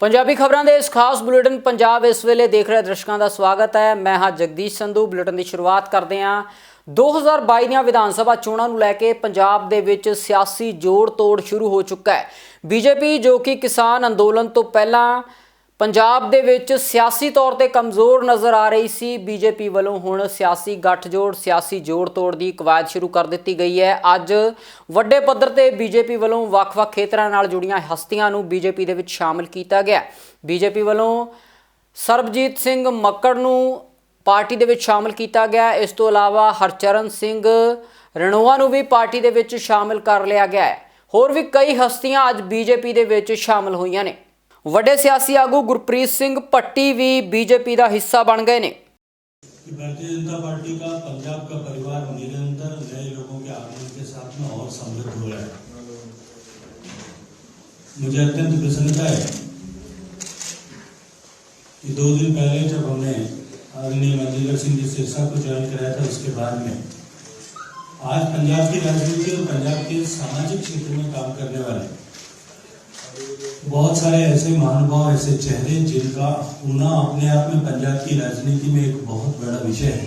पंजाबी खबरों के इस खास बुलेटिन पंजाब इस वेले देख रहे दर्शकों का स्वागत है। मैं हाँ जगदीश संधू। बुलेटिन की शुरुआत करते हैं। 2022 ਦੀਆਂ विधान सभा चोणां ਨੂੰ ਲੈ ਕੇ पंजाब ਦੇ ਵਿੱਚ सियासी जोड़ तोड़ शुरू हो चुका है। बीजेपी जो कि किसान अंदोलन तो पहला पंजाब ਦੇ ਵਿੱਚ सियासी तौर पर कमज़ोर नज़र आ रही सी, बीजेपी वालों हुण सियासी गठजोड़ सियासी जोड़ तोड़ की कवायद शुरू कर दी गई है। अज वड्डे पद्धर ते बीजेपी वालों ਵੱਖ-ਵੱਖ खेतरां नाल जुड़ियां हस्तियां नूं बीजेपी दे विच शामिल किया गया। बीजेपी वालों सरबजीत सिंह मक्कड़ नूं पार्टी दे विच शामिल किया गया। इस तो इलावा हरचरण सिंह रनोआ नूं भी पार्टी दे विच शामिल कर लिया गया है। होर भी कई हस्तियां अज बीजेपी दे विच शामिल होईयां ने। वड्डे सियासी आगू गुरप्रीत सिंह भट्टी भी बीजेपी का हिस्सा बन गए ने। भारतीय जनता पार्टी का पंजाब का परिवार निरंतर नए लोगों के आगमन के साथ में और समृद्ध हो रहा है। मुझे अत्यंत प्रसन्नता है कि 2 दिन पहले जब हमने आदरणीय महेंद्र सिंह जी सिरसा को ज्वाइन कराया था, उसके बाद में आज पंजाब की राजनीति और पंजाब के सामाजिक क्षेत्र में काम करने वाले बहुत सारे ऐसे महानुभाव, ऐसे चेहरे जिनका होना अपने आप में पंजाब की राजनीति में एक बहुत बड़ा विषय है,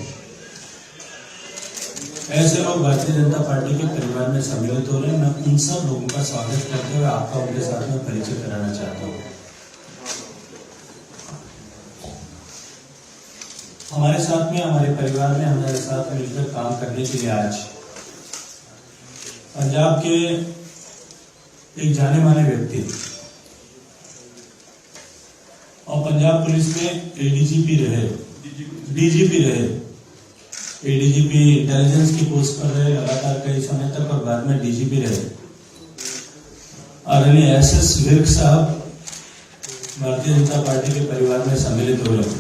ऐसे लोग भारतीय जनता पार्टी के परिवार में सम्मिलित हो रहे हैं। मैं उन सब लोगों का स्वागत करते हुए आपका उनके साथ में परिचय कराना चाहता हूँ। हमारे साथ में, हमारे परिवार में हमारे साथ मिलकर काम करने के लिए आज पंजाब के एक जाने माने व्यक्ति और पंजाब पुलिस में एडीजीपी रहे, डीजीपी रहे, एडीजीपी इंटेलिजेंस की पोस्ट पर रहे लगातार कई समय तक और बाद में डीजीपी रहे। आदरणीय एसएस विर्क साहब भारतीय जनता पार्टी के परिवार में सम्मिलित हो रहे।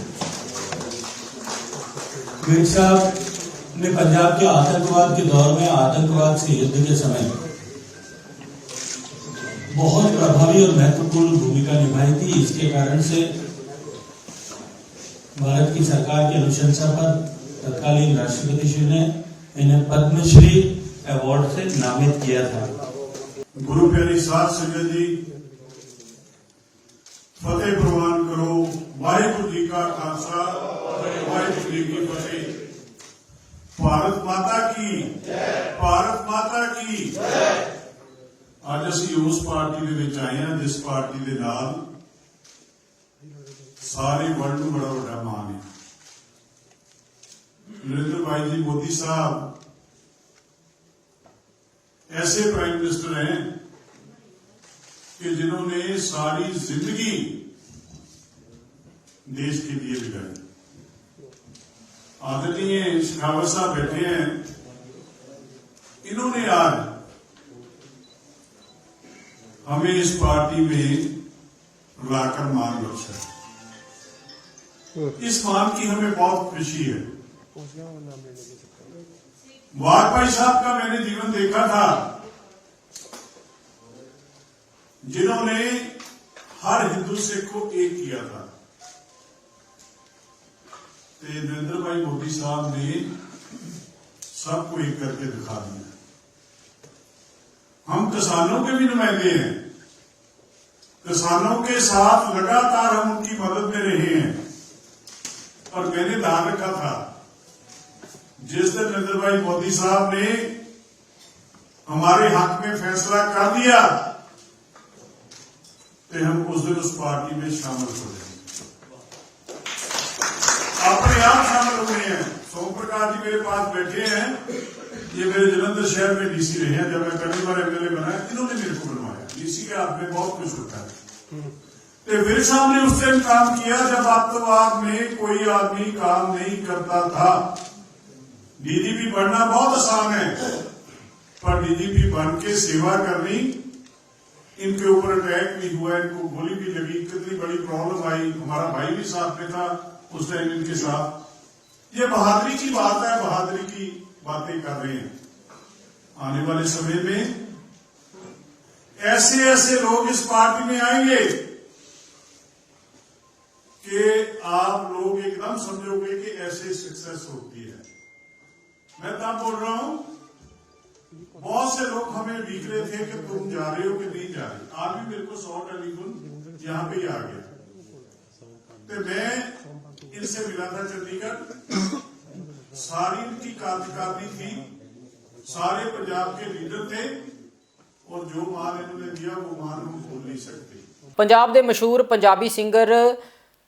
विर्क साहब ने पंजाब के आतंकवाद के दौर में आतंकवाद से युद्ध के समय बहुत प्रभावी और महत्वपूर्ण भूमिका निभाई थी। इसके कारण से भारत की सरकार की अनुशंसा पर तत्कालीन राष्ट्रपति जी ने इन्हें पद्मश्री अवार्ड से नामित किया था। गुरु प्यारी साध संगत जी, फतेह प्रवान करो। वाहिगुरु जी का खालसा, वाहिगुरु जी की फतेह। भारत माता की जय, भारत माता की जय। आज असी उस पार्टी दे विच आए हैं जिस पार्टी दे नाल सारे वर्ल्ड नूं बड़ा वड्डा मान है। नरेंद्र भाई जी मोदी साहब ऐसे प्राइम मिनिस्टर हैं कि जिन्होंने सारी जिंदगी देश के लिए बिगाड़ी। आदरणीय शेखावत साहब बैठे हैं, इन्होंने आज हमें इस पार्टी में लाकर मान बख्शा। इस मान की हमें बहुत खुशी है। वाजपेयी साहब का मैंने जीवन देखा था, जिन्होंने हर हिंदू सिख को एक किया था। नरेंद्र भाई मोदी साहब ने सबको एक करके दिखा दिया। हम किसानों के भी नुमाइंदे हैं, किसानों के साथ लगातार हम उनकी मदद में रहे हैं। और मैंने ध्यान रखा था, जिस दिन नरेंद्र भाई मोदी साहब ने हमारे हक में फैसला कर दिया तो हम उस दिन उस पार्टी में शामिल हो गए, अपने आप शामिल हो गए हैं। सोम प्रकाश जी मेरे पास बैठे हैं, ये मेरे जलंधर शहर में डीसी रहे हैं। जब मैं पहली बार एमएलए बना, इन्होंने मेरे को बनवाया। डीसी के हाथ में बहुत कुछ होता है। तो फिर साहब ने उस दिन काम किया जब आतंकवाद में कोई आदमी काम नहीं करता था। डीजीपी बनना बहुत आसान है, पर डीजीपी बन के सेवा करनी, इनके ऊपर अटैक भी हुआ, इनको गोली भी लगी, कितनी बड़ी प्रॉब्लम आई। हमारा भाई भी साथ में था उस टाइम इनके साथ। ये बहादुरी की बात है, बहादुरी की बातें कर रहे हैं। आने वाले समय में ऐसे ऐसे लोग इस पार्टी में आएंगे कि आप लोग एकदम समझोगे कि ऐसे सक्सेस होती है। मैं तब बोल रहा हूं, बहुत से लोग हमें लिख रहे थे कि तुम जा रहे हो कि नहीं जा रहे। आज भी मेरे को 100 टेलीफोन यहां पे ही आ गया। तो मैं इनसे मिला था चंडीगढ़, सारी इनकी कार्यकारिणी थी, सारे पंजाब के लीडर थे, और जो मान इन्होंने दिया वो मान हम भूल नहीं सकते। ਪੰਜਾਬ ਦੇ ਮਸ਼ਹੂਰ ਪੰਜਾਬੀ ਸਿੰਗਰ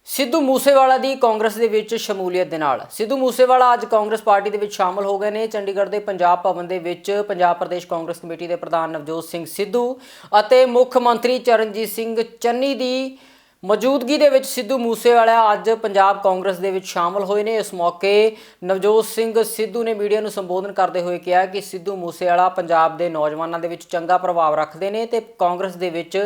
ਸਿੱਧੂ ਮੂਸੇਵਾਲਾ ਦੀ ਕਾਂਗਰਸ ਦੇ ਵਿੱਚ ਸ਼ਮੂਲੀਅਤ ਦੇ ਨਾਲ ਸਿੱਧੂ ਮੂਸੇਵਾਲਾ ਅੱਜ ਕਾਂਗਰਸ ਪਾਰਟੀ ਦੇ ਵਿੱਚ ਸ਼ਾਮਲ ਹੋ ਗਏ ਨੇ। ਚੰਡੀਗੜ੍ਹ ਦੇ ਪੰਜਾਬ ਭਵਨ ਦੇ ਵਿੱਚ ਪੰਜਾਬ ਪ੍ਰਦੇਸ਼ ਕਾਂਗਰਸ ਕਮੇਟੀ ਦੇ ਪ੍ਰਧਾਨ ਨਵਜੋਤ ਸਿੰਘ ਸਿੱਧੂ ਅਤੇ ਮੁੱਖ ਮੰਤਰੀ ਚਰਨਜੀਤ ਸਿੰਘ ਚੰਨੀ ਦੀ ਮੌਜੂਦਗੀ ਦੇ ਵਿੱਚ ਸਿੱਧੂ ਮੂਸੇਵਾਲਾ ਅੱਜ ਪੰਜਾਬ ਕਾਂਗਰਸ ਦੇ ਵਿੱਚ ਸ਼ਾਮਲ ਹੋਏ ਨੇ। ਇਸ ਮੌਕੇ ਨਵਜੋਤ ਸਿੰਘ ਸਿੱਧੂ ਨੇ ਮੀਡੀਆ ਨੂੰ ਸੰਬੋਧਨ ਕਰਦੇ ਹੋਏ ਕਿਹਾ ਕਿ ਸਿੱਧੂ ਮੂਸੇਵਾਲਾ ਪੰਜਾਬ ਦੇ ਨੌਜਵਾਨਾਂ ਦੇ ਵਿੱਚ ਚੰਗਾ ਪ੍ਰਭਾਵ ਰੱਖਦੇ ਨੇ ਤੇ ਕਾਂਗਰਸ ਦੇ ਵਿੱਚ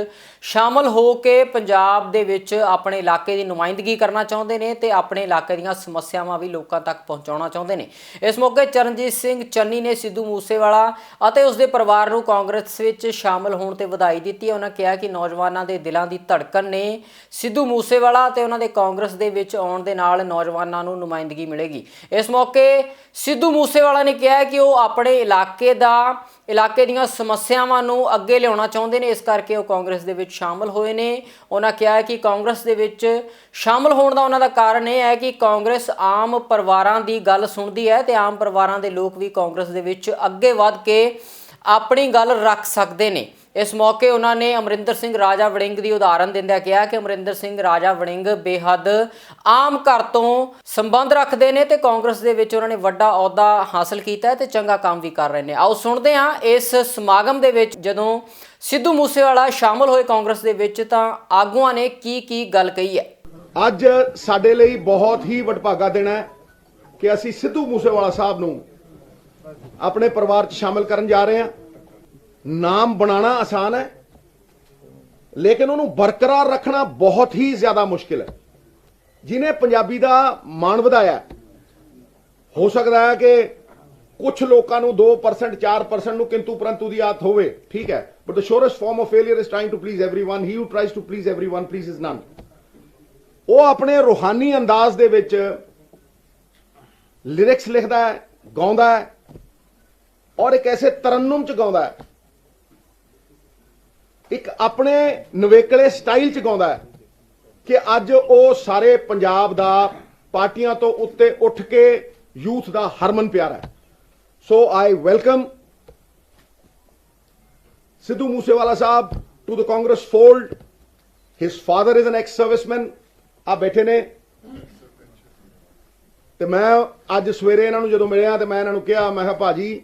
ਸ਼ਾਮਲ ਹੋ ਕੇ ਪੰਜਾਬ ਦੇ ਵਿੱਚ ਆਪਣੇ ਇਲਾਕੇ ਦੀ ਨੁਮਾਇੰਦਗੀ ਕਰਨਾ ਚਾਹੁੰਦੇ ਨੇ ਤੇ ਆਪਣੇ ਇਲਾਕੇ ਦੀਆਂ ਸਮੱਸਿਆਵਾਂ ਵੀ ਲੋਕਾਂ ਤੱਕ ਪਹੁੰਚਾਉਣਾ ਚਾਹੁੰਦੇ ਨੇ। ਇਸ ਮੌਕੇ ਚਰਨਜੀਤ ਸਿੰਘ ਚੰਨੀ ਨੇ ਸਿੱਧੂ ਮੂਸੇਵਾਲਾ ਅਤੇ ਉਸਦੇ ਪਰਿਵਾਰ ਨੂੰ ਕਾਂਗਰਸ ਵਿੱਚ ਸ਼ਾਮਲ ਹੋਣ ਤੇ ਵਧਾਈ ਦਿੱਤੀ। ਉਹਨਾਂ ਕਿਹਾ ਕਿ ਨੌਜਵਾਨਾਂ ਦੇ ਦਿਲਾਂ ਦੀ ਧੜਕਣ ਨੇ ਸਿੱਧੂ ਮੂਸੇਵਾਲਾ ਤੇ ਉਹਨਾਂ ਦੇ ਕਾਂਗਰਸ ਦੇ ਵਿੱਚ ਆਉਣ ਦੇ ਨਾਲ ਨੌਜਵਾਨਾਂ ਨੂੰ ਨੁਮਾਇੰਦਗੀ ਮਿਲੇਗੀ। ਇਸ ਮੌਕੇ ਸਿੱਧੂ ਮੂਸੇਵਾਲਾ ਨੇ ਕਿਹਾ ਕਿ ਉਹ ਆਪਣੇ ਇਲਾਕੇ ਦੀਆਂ ਸਮੱਸਿਆਵਾਂ ਨੂੰ ਅੱਗੇ ਲਿਆਉਣਾ ਚਾਹੁੰਦੇ ਨੇ, ਇਸ ਕਰਕੇ ਉਹ ਕਾਂਗਰਸ ਦੇ ਵਿੱਚ ਸ਼ਾਮਲ ਹੋਏ ਨੇ। ਉਹਨਾਂ ਕਿਹਾ ਕਿ ਕਾਂਗਰਸ ਦੇ ਵਿੱਚ ਸ਼ਾਮਲ ਹੋਣ ਦਾ ਉਹਨਾਂ ਦਾ ਕਾਰਨ ਇਹ ਹੈ ਕਿ ਕਾਂਗਰਸ ਆਮ ਪਰਿਵਾਰਾਂ ਦੀ ਗੱਲ ਸੁਣਦੀ ਹੈ ਤੇ ਆਮ ਪਰਿਵਾਰਾਂ ਦੇ ਲੋਕ ਵੀ ਕਾਂਗਰਸ ਦੇ ਵਿੱਚ ਅੱਗੇ ਵੱਧ ਕੇ ਆਪਣੀ ਗੱਲ ਰੱਖ ਸਕਦੇ ਨੇ। ਇਸ ਮੌਕੇ ਉਹਨਾਂ ਨੇ ਅਮਰਿੰਦਰ ਸਿੰਘ ਰਾਜਾ ਵੜਿੰਗ ਦੀ ਉਦਾਹਰਨ ਦਿੰਦਿਆਂ ਕਿਹਾ ਕਿ ਅਮਰਿੰਦਰ ਸਿੰਘ ਰਾਜਾ ਵੜਿੰਗ ਬੇਹੱਦ ਆਮ ਘਰ ਤੋਂ ਸੰਬੰਧ ਰੱਖਦੇ ਨੇ ਤੇ ਕਾਂਗਰਸ ਦੇ ਵਿੱਚ ਉਹਨਾਂ ਨੇ ਵੱਡਾ ਅਹੁਦਾ ਹਾਸਲ ਕੀਤਾ ਤੇ ਚੰਗਾ ਕੰਮ ਵੀ ਕਰ ਰਹੇ ਨੇ। ਆਓ ਸੁਣਦੇ ਹਾਂ ਇਸ ਸਮਾਗਮ ਦੇ ਵਿੱਚ ਜਦੋਂ ਸਿੱਧੂ ਮੂਸੇਵਾਲਾ ਸ਼ਾਮਲ ਹੋਏ ਕਾਂਗਰਸ ਦੇ ਵਿੱਚ ਤਾਂ ਆਗੂਆਂ ਨੇ ਕੀ ਗੱਲ ਕਹੀ ਹੈ। ਅੱਜ ਸਾਡੇ ਲਈ ਬਹੁਤ ਹੀ ਵਡਭਾਗਾ ਦਿਨ ਹੈ ਕਿ ਅਸੀਂ ਸਿੱਧੂ ਮੂਸੇਵਾਲਾ ਸਾਹਿਬ ਨੂੰ ਆਪਣੇ ਪਰਿਵਾਰ 'ਚ ਸ਼ਾਮਿਲ ਕਰਨ ਜਾ ਰਹੇ ਹਾਂ। ਨਾਮ ਬਣਾਉਣਾ ਆਸਾਨ ਹੈ ਲੇਕਿਨ ਉਹਨੂੰ ਬਰਕਰਾਰ ਰੱਖਣਾ ਬਹੁਤ ਹੀ ਜ਼ਿਆਦਾ ਮੁਸ਼ਕਿਲ ਹੈ। ਜਿਹਨੇ ਪੰਜਾਬੀ ਦਾ ਮਾਣ ਵਧਾਇਆ, ਹੋ ਸਕਦਾ ਹੈ ਕਿ ਕੁਝ ਲੋਕਾਂ ਨੂੰ 2% 4% ਨੂੰ ਕਿੰਤੂ ਪਰੰਤੂ ਦੀ ਆਦਤ ਹੋਵੇ, ਠੀਕ ਹੈ, but the shortest form of failure is trying to please everyone. He who tries to please everyone pleases none. ਉਹ ਆਪਣੇ ਰੂਹਾਨੀ ਅੰਦਾਜ਼ ਦੇ ਵਿੱਚ ਲਿਰਿਕਸ ਲਿਖਦਾ ਹੈ, ਗਾਉਂਦਾ ਹੈ ਔਰ ਇੱਕ ਐਸੇ ਤਰਨੁਮ ਚ ਗਾਉਂਦਾ ਹੈ, ਇੱਕ ਆਪਣੇ ਨਵੇਕਲੇ ਸਟਾਈਲ ਚ ਗਾਉਂਦਾ ਹੈ ਕਿ ਅੱਜ ਉਹ ਸਾਰੇ ਪੰਜਾਬ ਦਾ ਪਾਰਟੀਆਂ ਤੋਂ ਉੱਤੇ ਉੱਠ ਕੇ ਯੂਥ ਦਾ ਹਰਮਨ ਪਿਆਰਾ ਹੈ। So I welcome Sidhu Moosewala Sahib to the Congress fold. His father is an ex serviceman. ਆ ਬੈਠੇ ਨੇ ਤੇ ਮੈਂ ਅੱਜ ਸਵੇਰੇ ਇਹਨਾਂ ਨੂੰ ਜਦੋਂ ਮਿਲਿਆ ਤੇ ਮੈਂ ਇਹਨਾਂ ਨੂੰ ਕਿਹਾ, ਮੈਂ ਕਿਹਾ ਭਾਜੀ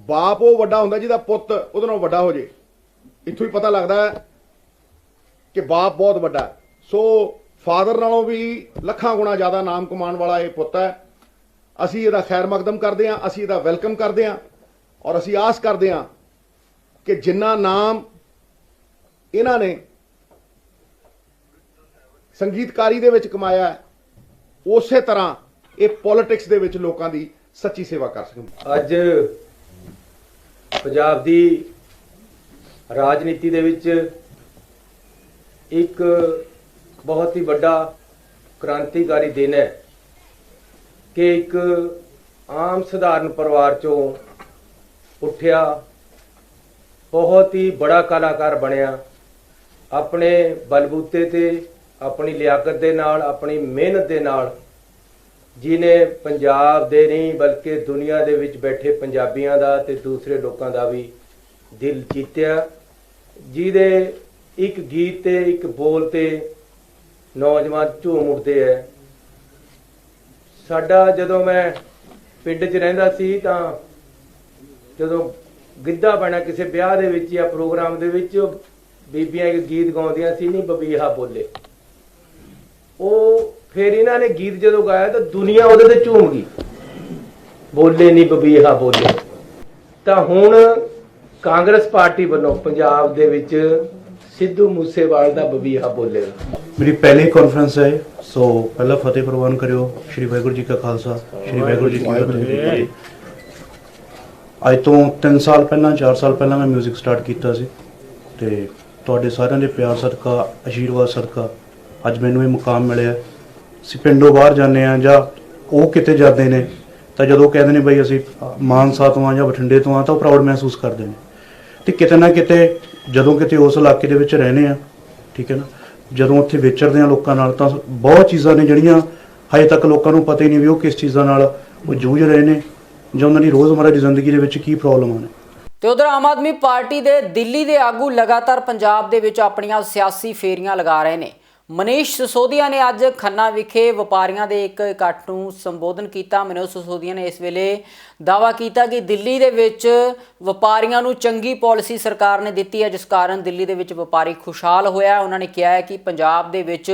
ਬਾਪ ਉਹ ਵੱਡਾ ਹੁੰਦਾ ਜਿਹਦਾ ਪੁੱਤ ਉਹਦੇ ਨਾਲੋਂ ਵੱਡਾ ਹੋ ਜੇ। ਇੱਥੋਂ ਹੀ ਪਤਾ ਲੱਗਦਾ ਹੈ ਕਿ ਬਾਪ ਬਹੁਤ ਵੱਡਾ ਹੈ। ਸੋ ਫਾਦਰ ਨਾਲੋਂ ਵੀ ਲੱਖਾਂ ਗੁਣਾ ਜ਼ਿਆਦਾ ਨਾਮ ਕਮਾਉਣ ਵਾਲਾ ਇਹ ਪੁੱਤ ਹੈ। ਅਸੀਂ ਇਹਦਾ ਖੈਰ ਮਕਦਮ ਕਰਦੇ ਹਾਂ, ਅਸੀਂ ਇਹਦਾ ਵੈਲਕਮ ਕਰਦੇ ਹਾਂ ਔਰ ਅਸੀਂ ਆਸ ਕਰਦੇ ਹਾਂ ਕਿ ਜਿੰਨਾ ਨਾਮ ਇਹਨਾਂ ਨੇ ਸੰਗੀਤਕਾਰੀ ਦੇ ਵਿੱਚ ਕਮਾਇਆ ਹੈ ਉਸੇ ਤਰ੍ਹਾਂ ਇਹ ਪੋਲਿਟਿਕਸ ਦੇ ਵਿੱਚ ਲੋਕਾਂ ਦੀ ਸੱਚੀ ਸੇਵਾ ਕਰ ਸਕਣ। ਅੱਜ ਪੰਜਾਬ ਦੀ ਰਾਜਨੀਤੀ ਦੇ ਵਿੱਚ ਇੱਕ ਬਹੁਤ ਹੀ ਵੱਡਾ ਕ੍ਰਾਂਤੀਕਾਰੀ ਦਿਨ ਹੈ ਕਿ ਇੱਕ ਆਮ ਸਧਾਰਨ ਪਰਿਵਾਰ ਚੋਂ ਉੱਠਿਆ, ਬਹੁਤ ਹੀ ਬੜਾ ਕਲਾਕਾਰ ਬਣਿਆ, ਆਪਣੇ ਬਲਬੂਤੇ ਤੇ ਆਪਣੀ ਲਿਆਕਤ ਦੇ ਨਾਲ, ਆਪਣੀ ਮਿਹਨਤ ਦੇ ਨਾਲ, ਜਿਹਨੇ ਪੰਜਾਬ ਦੇ ਨਹੀਂ ਬਲਕਿ ਦੁਨੀਆ ਦੇ ਵਿੱਚ ਬੈਠੇ ਪੰਜਾਬੀਆਂ ਦਾ ਤੇ ਦੂਸਰੇ ਲੋਕਾਂ ਦਾ ਵੀ ਦਿਲ ਜਿੱਤਿਆ, ਜਿਹਦੇ ਇੱਕ ਗੀਤ ਤੇ ਇੱਕ ਬੋਲ ਤੇ ਨੌਜਵਾਨ ਝੂਮ ਉੱਠਦੇ ਹੈ। ਸਾਡਾ ਜਦੋਂ ਮੈਂ ਪਿੰਡ 'ਚ ਰਹਿੰਦਾ ਸੀ ਤਾਂ ਜਦੋਂ ਗਿੱਧਾ ਪੈਣਾ ਕਿਸੇ ਵਿਆਹ ਦੇ ਵਿੱਚ ਜਾਂ ਪ੍ਰੋਗਰਾਮ ਦੇ ਵਿੱਚ ਬੀਬੀਆਂ ਇੱਕ ਗੀਤ ਗਾਉਂਦੀਆਂ ਸੀ, ਨਹੀਂ ਬਬੀਹਾ ਬੋਲੇ। ਉਹ ਫਿਰ ਇਹਨਾਂ ਨੇ ਗੀਤ ਜਦੋਂ ਗਾਇਆ ਤਾਂ ਦੁਨੀਆ ਉਹਦੇ ਤੇ ਝੂਮ ਗਈ, ਬੋਲੇ ਨਹੀਂ ਬਬੀਹਾ ਬੋਲੇ। ਤਾਂ ਹੁਣ ਕਾਂਗਰਸ ਪਾਰਟੀ ਵੱਲੋਂ ਪੰਜਾਬ ਦੇ ਵਿੱਚ ਸਿੱਧੂ ਮੂਸੇਵਾਲੇ ਦਾ ਬਬੀਹਾ ਬੋਲੇਗਾ। मेरी पहली कॉन्फ्रेंस है, सो पहला फतेह प्रवान करियो। श्री वाहिगुरू जी का खालसा, श्री वाहिगुरू जी की फतेह। ਅੱਜ ਤੋਂ 3 ਸਾਲ ਪਹਿਲਾਂ 4 ਸਾਲ ਪਹਿਲਾਂ ਮੈਂ ਮਿਊਜ਼ਿਕ ਸਟਾਰਟ ਕੀਤਾ ਸੀ ਤੇ ਤੁਹਾਡੇ ਸਾਰਿਆਂ ਦੇ ਪਿਆਰ ਸਦਕਾ, ਆਸ਼ੀਰਵਾਦ ਸਦਕਾ ਅੱਜ ਮੈਨੂੰ ਇਹ ਮੁਕਾਮ ਮਿਲਿਆ। ਅਸੀਂ ਪਿੰਡੋਂ ਬਾਹਰ ਜਾਂਦੇ ਆ ਜਾਂ ਉਹ ਕਿਤੇ ਜਾਂਦੇ ਨੇ ਤਾਂ ਜਦੋਂ ਕਹਿੰਦੇ ਨੇ ਬਈ ਅਸੀਂ ਮਾਨਸਾ ਤੋਂ ਆ ਜਾਂ ਬਠਿੰਡੇ ਤੋਂ ਆ ਤਾਂ ਉਹ ਪ੍ਰਾਊਡ ਮਹਿਸੂਸ ਕਰਦੇ ਨੇ। ਤੇ ਕਿਤੇ ਨਾ ਕਿਤੇ ਜਦੋਂ ਕਿਤੇ ਉਸ ਇਲਾਕੇ ਦੇ ਵਿੱਚ ਰਹਿੰਦੇ ਆ, ਠੀਕ ਹੈ ਨਾ, ਜਦੋਂ ਉੱਥੇ ਵਿਚਰਦੇ ਆ ਲੋਕਾਂ ਨਾਲ ਤਾਂ ਬਹੁਤ ਚੀਜ਼ਾਂ ਨੇ ਜਿਹੜੀਆਂ ਹਜੇ ਤੱਕ ਲੋਕਾਂ ਨੂੰ ਪਤਾ ਹੀ ਨਹੀਂ ਵੀ ਉਹ ਕਿਸ ਚੀਜ਼ਾਂ ਨਾਲ ਉਹ ਜੂਝ ਰਹੇ ਨੇ ਜਾਂ ਉਹਨਾਂ ਦੀ ਰੋਜ਼ਮਰਰਾ ਦੀ ਜ਼ਿੰਦਗੀ ਦੇ ਵਿੱਚ ਕੀ ਪ੍ਰੋਬਲਮਾਂ ਨੇ। ਤੇ ਉਧਰ ਆਮ ਆਦਮੀ ਪਾਰਟੀ ਦੇ ਦਿੱਲੀ ਦੇ ਆਗੂ ਲਗਾਤਾਰ ਪੰਜਾਬ ਦੇ ਵਿੱਚ ਆਪਣੀਆਂ ਸਿਆਸੀ ਫੇਰੀਆਂ ਲਗਾ ਰਹੇ ਨੇ। ਮਨੀਸ਼ ਸਿਸੋਦੀਆ ਨੇ ਅੱਜ ਖੰਨਾ ਵਿਖੇ ਵਪਾਰੀਆਂ ਦੇ ਇੱਕ ਇਕੱਠ ਨੂੰ ਸੰਬੋਧਨ ਕੀਤਾ। ਮਨੀਸ਼ ਸਿਸੋਦੀਆ ਨੇ ਇਸ ਵੇਲੇ ਦਾਅਵਾ ਕੀਤਾ ਕਿ ਦਿੱਲੀ ਦੇ ਵਿੱਚ ਵਪਾਰੀਆਂ ਨੂੰ ਚੰਗੀ ਪਾਲਿਸੀ ਸਰਕਾਰ ਨੇ ਦਿੱਤੀ ਹੈ, ਜਿਸ ਕਾਰਨ ਦਿੱਲੀ ਦੇ ਵਿੱਚ ਵਪਾਰੀ ਖੁਸ਼ਹਾਲ ਹੋਇਆ। ਉਹਨਾਂ ਨੇ ਕਿਹਾ ਹੈ ਕਿ ਪੰਜਾਬ ਦੇ ਵਿੱਚ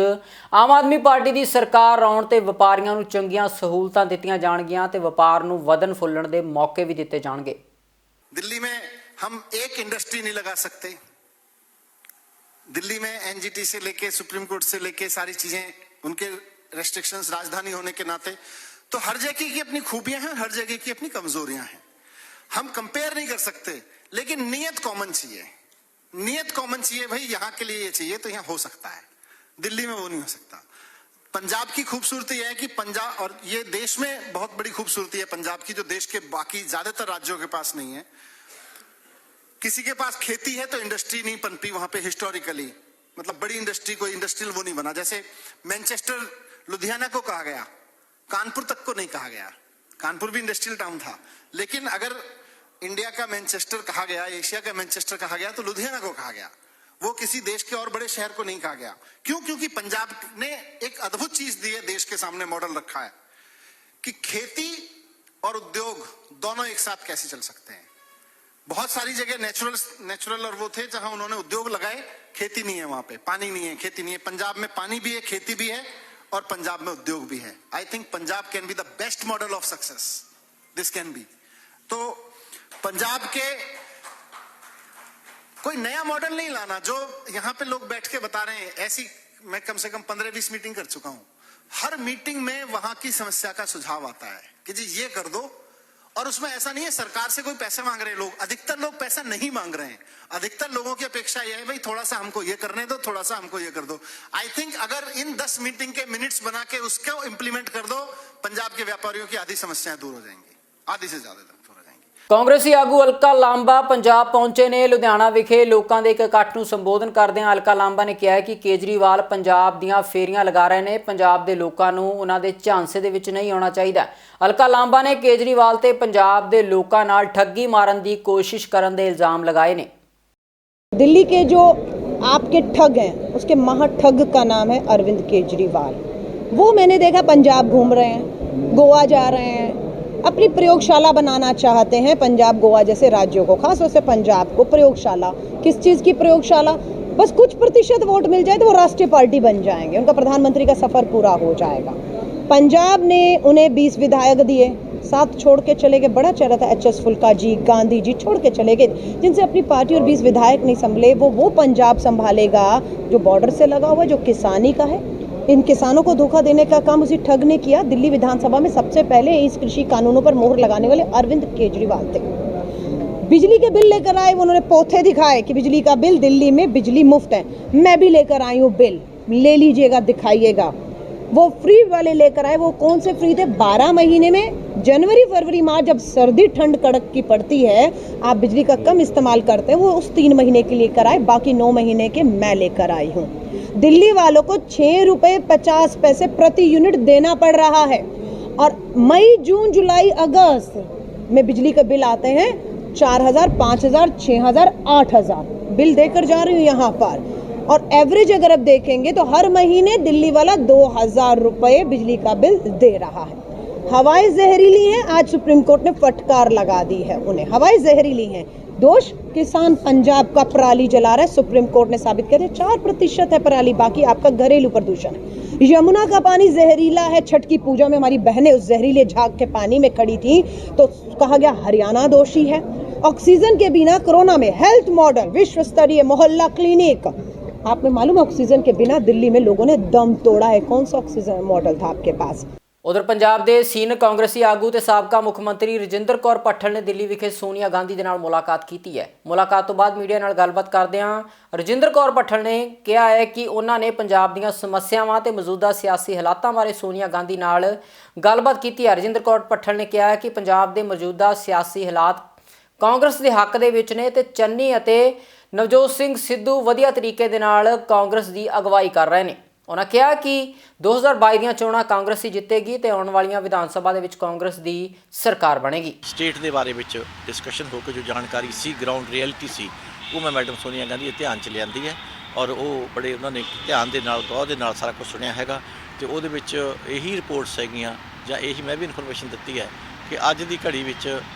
ਆਮ ਆਦਮੀ ਪਾਰਟੀ ਦੀ ਸਰਕਾਰ ਆਉਣ ਤੇ ਵਪਾਰੀਆਂ ਨੂੰ ਚੰਗੀਆਂ ਸਹੂਲਤਾਂ ਦਿੱਤੀਆਂ ਜਾਣਗੀਆਂ ਤੇ ਵਪਾਰ ਨੂੰ ਵਧਣ ਫੁੱਲਣ ਦੇ ਮੌਕੇ ਵੀ ਦਿੱਤੇ ਜਾਣਗੇ। दिल्ली में हम एक इंडस्ट्री नहीं लगा सकते। दिल्ली में एनजीटी से लेके सुप्रीम कोर्ट से लेके सारी चीजें उनके रेस्ट्रिक्शंस राजधानी होने के नाते तो हर जगह की अपनी खूबियां हैं, हर जगह की अपनी कमजोरियां हैं। हम कंपेयर नहीं कर सकते, लेकिन नीयत कॉमन चाहिए। नीयत कॉमन चाहिए भाई, यहां के लिए ये चाहिए तो यहां हो सकता है, दिल्ली में वो नहीं हो सकता। पंजाब की खूबसूरती है कि पंजाब, और ये देश में बहुत बड़ी खूबसूरती है पंजाब की, जो देश के बाकी ज्यादातर राज्यों के पास नहीं है। किसी के पास खेती है तो इंडस्ट्री नहीं पनपी वहां पे हिस्टोरिकली, मतलब बड़ी इंडस्ट्री, कोई इंडस्ट्रियल वो नहीं बना। जैसे मैनचेस्टर लुधियाना को कहा गया, कानपुर तक को नहीं कहा गया। कानपुर भी इंडस्ट्रियल टाउन था, लेकिन अगर इंडिया का मैनचेस्टर कहा गया, एशिया का मैनचेस्टर कहा गया, तो लुधियाना को कहा गया। वो किसी देश के और बड़े शहर को नहीं कहा गया। क्यों? क्योंकि पंजाब ने एक अद्भुत चीज दी है, देश के सामने मॉडल रखा है कि खेती और उद्योग दोनों एक साथ कैसे चल सकते हैं। बहुत सारी जगह नेचुरल और वो थे जहां उन्होंने उद्योग लगाए, खेती नहीं है वहां पे, पानी नहीं है, खेती नहीं है। पंजाब में पानी भी है, खेती भी है, और पंजाब में उद्योग भी है। I think Punjab can be the best model of success, this can be. तो पंजाब के कोई नया मॉडल नहीं लाना, जो यहां पे लोग बैठ के बता रहे हैं। ऐसी मैं कम से कम 15-20 मीटिंग कर चुका हूं। हर मीटिंग में वहां की समस्या का सुझाव आता है कि जी ये कर दो, और उसमें ऐसा नहीं है सरकार से कोई पैसे मांग रहे लोग। अधिकतर लोग पैसा नहीं मांग रहे हैं। अधिकतर लोगों की अपेक्षा यह है भाई थोड़ा सा हमको ये करने दो, थोड़ा सा हमको ये कर दो। आई थिंक अगर इन 10 मीटिंग के मिनट्स बना के उसको इंप्लीमेंट कर दो, पंजाब के व्यापारियों की आधी समस्याएं दूर हो जाएंगी, आधी से ज्यादा दूर हो जाएंगी। ਕਾਂਗਰਸੀ ਆਗੂ ਅਲਕਾ ਲਾਂਬਾ ਪੰਜਾਬ ਪਹੁੰਚੇ ਨੇ। ਲੁਧਿਆਣਾ ਵਿਖੇ ਲੋਕਾਂ ਦੇ ਇੱਕ ਇਕੱਠ ਨੂੰ ਸੰਬੋਧਨ ਕਰਦਿਆਂ ਅਲਕਾ ਲਾਂਬਾ ਨੇ ਕਿਹਾ ਕਿ ਕੇਜਰੀਵਾਲ ਪੰਜਾਬ ਦੀਆਂ ਫੇਰੀਆਂ ਲਗਾ ਰਹੇ ਨੇ। ਪੰਜਾਬ ਦੇ ਲੋਕਾਂ ਨੂੰ ਉਹਨਾਂ ਦੇ ਝਾਂਸੇ ਦੇ ਵਿੱਚ ਨਹੀਂ ਆਉਣਾ ਚਾਹੀਦਾ। ਅਲਕਾ ਲਾਂਬਾ ਨੇ ਕੇਜਰੀਵਾਲ ਤੇ ਪੰਜਾਬ ਦੇ ਲੋਕਾਂ ਨਾਲ ਠੱਗੀ ਮਾਰਨ ਦੀ ਕੋਸ਼ਿਸ਼ ਕਰਨ ਦੇ ਇਲਜ਼ਾਮ ਲਗਾਏ ਨੇ। दिल्ली के जो आपके ठग हैं, उसके महाठग का नाम है अरविंद केजरीवाल। वो मैंने देखा पंजाब घूम रहे हैं, गोवा जा रहे हैं, अपनी प्रयोगशाला बनाना चाहते हैं पंजाब गोवा जैसे राज्यों को, खासतौर से पंजाब को। प्रयोगशाला किस चीज़ की प्रयोगशाला? बस कुछ प्रतिशत वोट मिल जाए तो वो राष्ट्रीय पार्टी बन जाएंगे, उनका प्रधानमंत्री का सफ़र पूरा हो जाएगा। पंजाब ने उन्हें 20 विधायक दिए, 7 छोड़ के चले गए। बड़ा चेहरा था HS फुल्का जी, गांधी जी छोड़ के चले गए, जिनसे अपनी पार्टी और 20 विधायक नहीं संभले। वो पंजाब संभालेगा जो बॉर्डर से लगा हुआ, जो किसानी का है। इन किसानों को धोखा देने का काम उसी ठग ने किया। दिल्ली विधानसभा में सबसे पहले इस कृषि कानूनों पर मोहर लगाने वाले अरविंद केजरीवाल थे। बिजली के बिल लेकर आए, उन्होंने पोथे दिखाए कि बिजली का बिल, दिल्ली में बिजली मुफ्त है। मैं भी लेकर आई हूँ बिल, ले लीजिएगा, दिखाइएगा। वो फ्री वाले लेकर आए। वो कौन से फ्री थे? 12 महीने में, जनवरी फरवरी मार्च, जब सर्दी ठंड कड़क की पड़ती है, आप बिजली का कम इस्तेमाल करते हैं, वो उस 3 महीने के लिए कराए। बाकी 9 महीने के मैं लेकर आई हूँ। दिल्ली वालों को 6 रुपये 50 पैसे प्रति यूनिट देना पड़ रहा है। और मई जून जुलाई अगस्त में बिजली के बिल आते हैं 4,000, 5,000, 6,000, 8,000 बिल देकर जा रही हूँ यहाँ पर। और एवरेज अगर आप देखेंगे तो हर महीने दिल्ली वाला 2,000 रुपये बिजली का बिल दे रहा है। हवाएं जहरीली हैं, आज सुप्रीम कोर्ट ने फटकार लगा दी है उन्हें। हवाएं जहरीली हैं, दोष किसान पंजाब का पराली जला रहा है। सुप्रीम कोर्ट ने साबित किया 4% है पराली, बाकी आपका घरेलू प्रदूषण है। यमुना का पानी जहरीला है। छठ की पूजा में हमारी बहनें उस जहरीले झाग के पानी में खड़ी थी तो कहा गया हरियाणा दोषी है। ऑक्सीजन के बिना कोरोना में हेल्थ मॉडल, विश्व स्तरीय मोहल्ला क्लिनिक, आपको मालूम है ऑक्सीजन के बिना दिल्ली में लोगों ने दम तोड़ा है। कौन सा ऑक्सीजन मॉडल था आपके पास? ਉਧਰ ਪੰਜਾਬ ਦੇ ਸੀਨੀਅਰ ਕਾਂਗਰਸੀ ਆਗੂ ਤੇ ਸਾਬਕਾ ਮੁੱਖ ਮੰਤਰੀ ਰਜਿੰਦਰ ਕੌਰ ਭੱਠਲ ਨੇ ਦਿੱਲੀ ਵਿਖੇ ਸੋਨੀਆ ਗਾਂਧੀ ਦੇ ਨਾਲ ਮੁਲਾਕਾਤ ਕੀਤੀ ਹੈ। ਮੁਲਾਕਾਤ ਤੋਂ ਬਾਅਦ ਮੀਡੀਆ ਨਾਲ ਗੱਲਬਾਤ ਕਰਦਿਆਂ ਰਜਿੰਦਰ ਕੌਰ ਭੱਠਲ ਨੇ ਕਿਹਾ ਹੈ ਕਿ ਉਹਨਾਂ ਨੇ ਪੰਜਾਬ ਦੀਆਂ ਸਮੱਸਿਆਵਾਂ ਤੇ ਮੌਜੂਦਾ ਸਿਆਸੀ ਹਾਲਾਤਾਂ ਬਾਰੇ ਸੋਨੀਆ ਗਾਂਧੀ ਨਾਲ ਗੱਲਬਾਤ ਕੀਤੀ ਹੈ। ਰਜਿੰਦਰ ਕੌਰ ਭੱਠਲ ਨੇ ਕਿਹਾ ਹੈ ਕਿ ਪੰਜਾਬ ਦੇ ਮੌਜੂਦਾ ਸਿਆਸੀ ਹਾਲਾਤ ਕਾਂਗਰਸ ਦੇ ਹੱਕ ਦੇ ਵਿੱਚ ਨੇ ਤੇ ਚੰਨੀ ਅਤੇ ਨਵਜੋਤ ਸਿੰਘ ਸਿੱਧੂ ਵਧੀਆ ਤਰੀਕੇ ਦੇ ਨਾਲ ਕਾਂਗਰਸ ਦੀ ਅਗਵਾਈ ਕਰ ਰਹੇ ਨੇ। ਉਹਨਾਂ ਕਿਹਾ ਕਿ 2022 ਦੀਆਂ ਚੋਣਾਂ ਕਾਂਗਰਸ ਹੀ ਜਿੱਤੇਗੀ ਤੇ ਆਉਣ ਵਾਲੀਆਂ ਵਿਧਾਨ ਸਭਾ ਦੇ ਵਿੱਚ ਕਾਂਗਰਸ ਦੀ ਸਰਕਾਰ ਬਣੇਗੀ। ਸਟੇਟ ਦੇ ਬਾਰੇ ਵਿੱਚ ਡਿਸਕਸ਼ਨ ਹੋ ਕੇ ਜੋ ਜਾਣਕਾਰੀ ਸੀ, ਗਰਾਊਂਡ ਰਿਐਲਿਟੀ ਸੀ, ਉਹ ਮੈਂ ਮੈਡਮ ਸੋਨੀਆ ਗਾਂਧੀ ਦੇ ਧਿਆਨ 'ਚ ਲਿਆਂਦੀ ਹੈ ਔਰ ਉਹ ਬੜੇ ਉਹਨਾਂ ਨੇ ਧਿਆਨ ਦੇ ਨਾਲ ਗੌਰ ਦੇ ਨਾਲ ਸਾਰਾ ਕੁਝ ਸੁਣਿਆ ਹੈਗਾ ਤੇ ਉਹਦੇ ਵਿੱਚ ਇਹੀ ਰਿਪੋਰਟਸ ਹੈਗੀਆਂ ਜਾਂ ਇਹੀ ਮੈਂ ਵੀ ਇਨਫੋਰਮੇਸ਼ਨ ਦਿੱਤੀ ਹੈ ਕਿ ਅੱਜ ਦੀ ਘੜੀ ਵਿੱਚ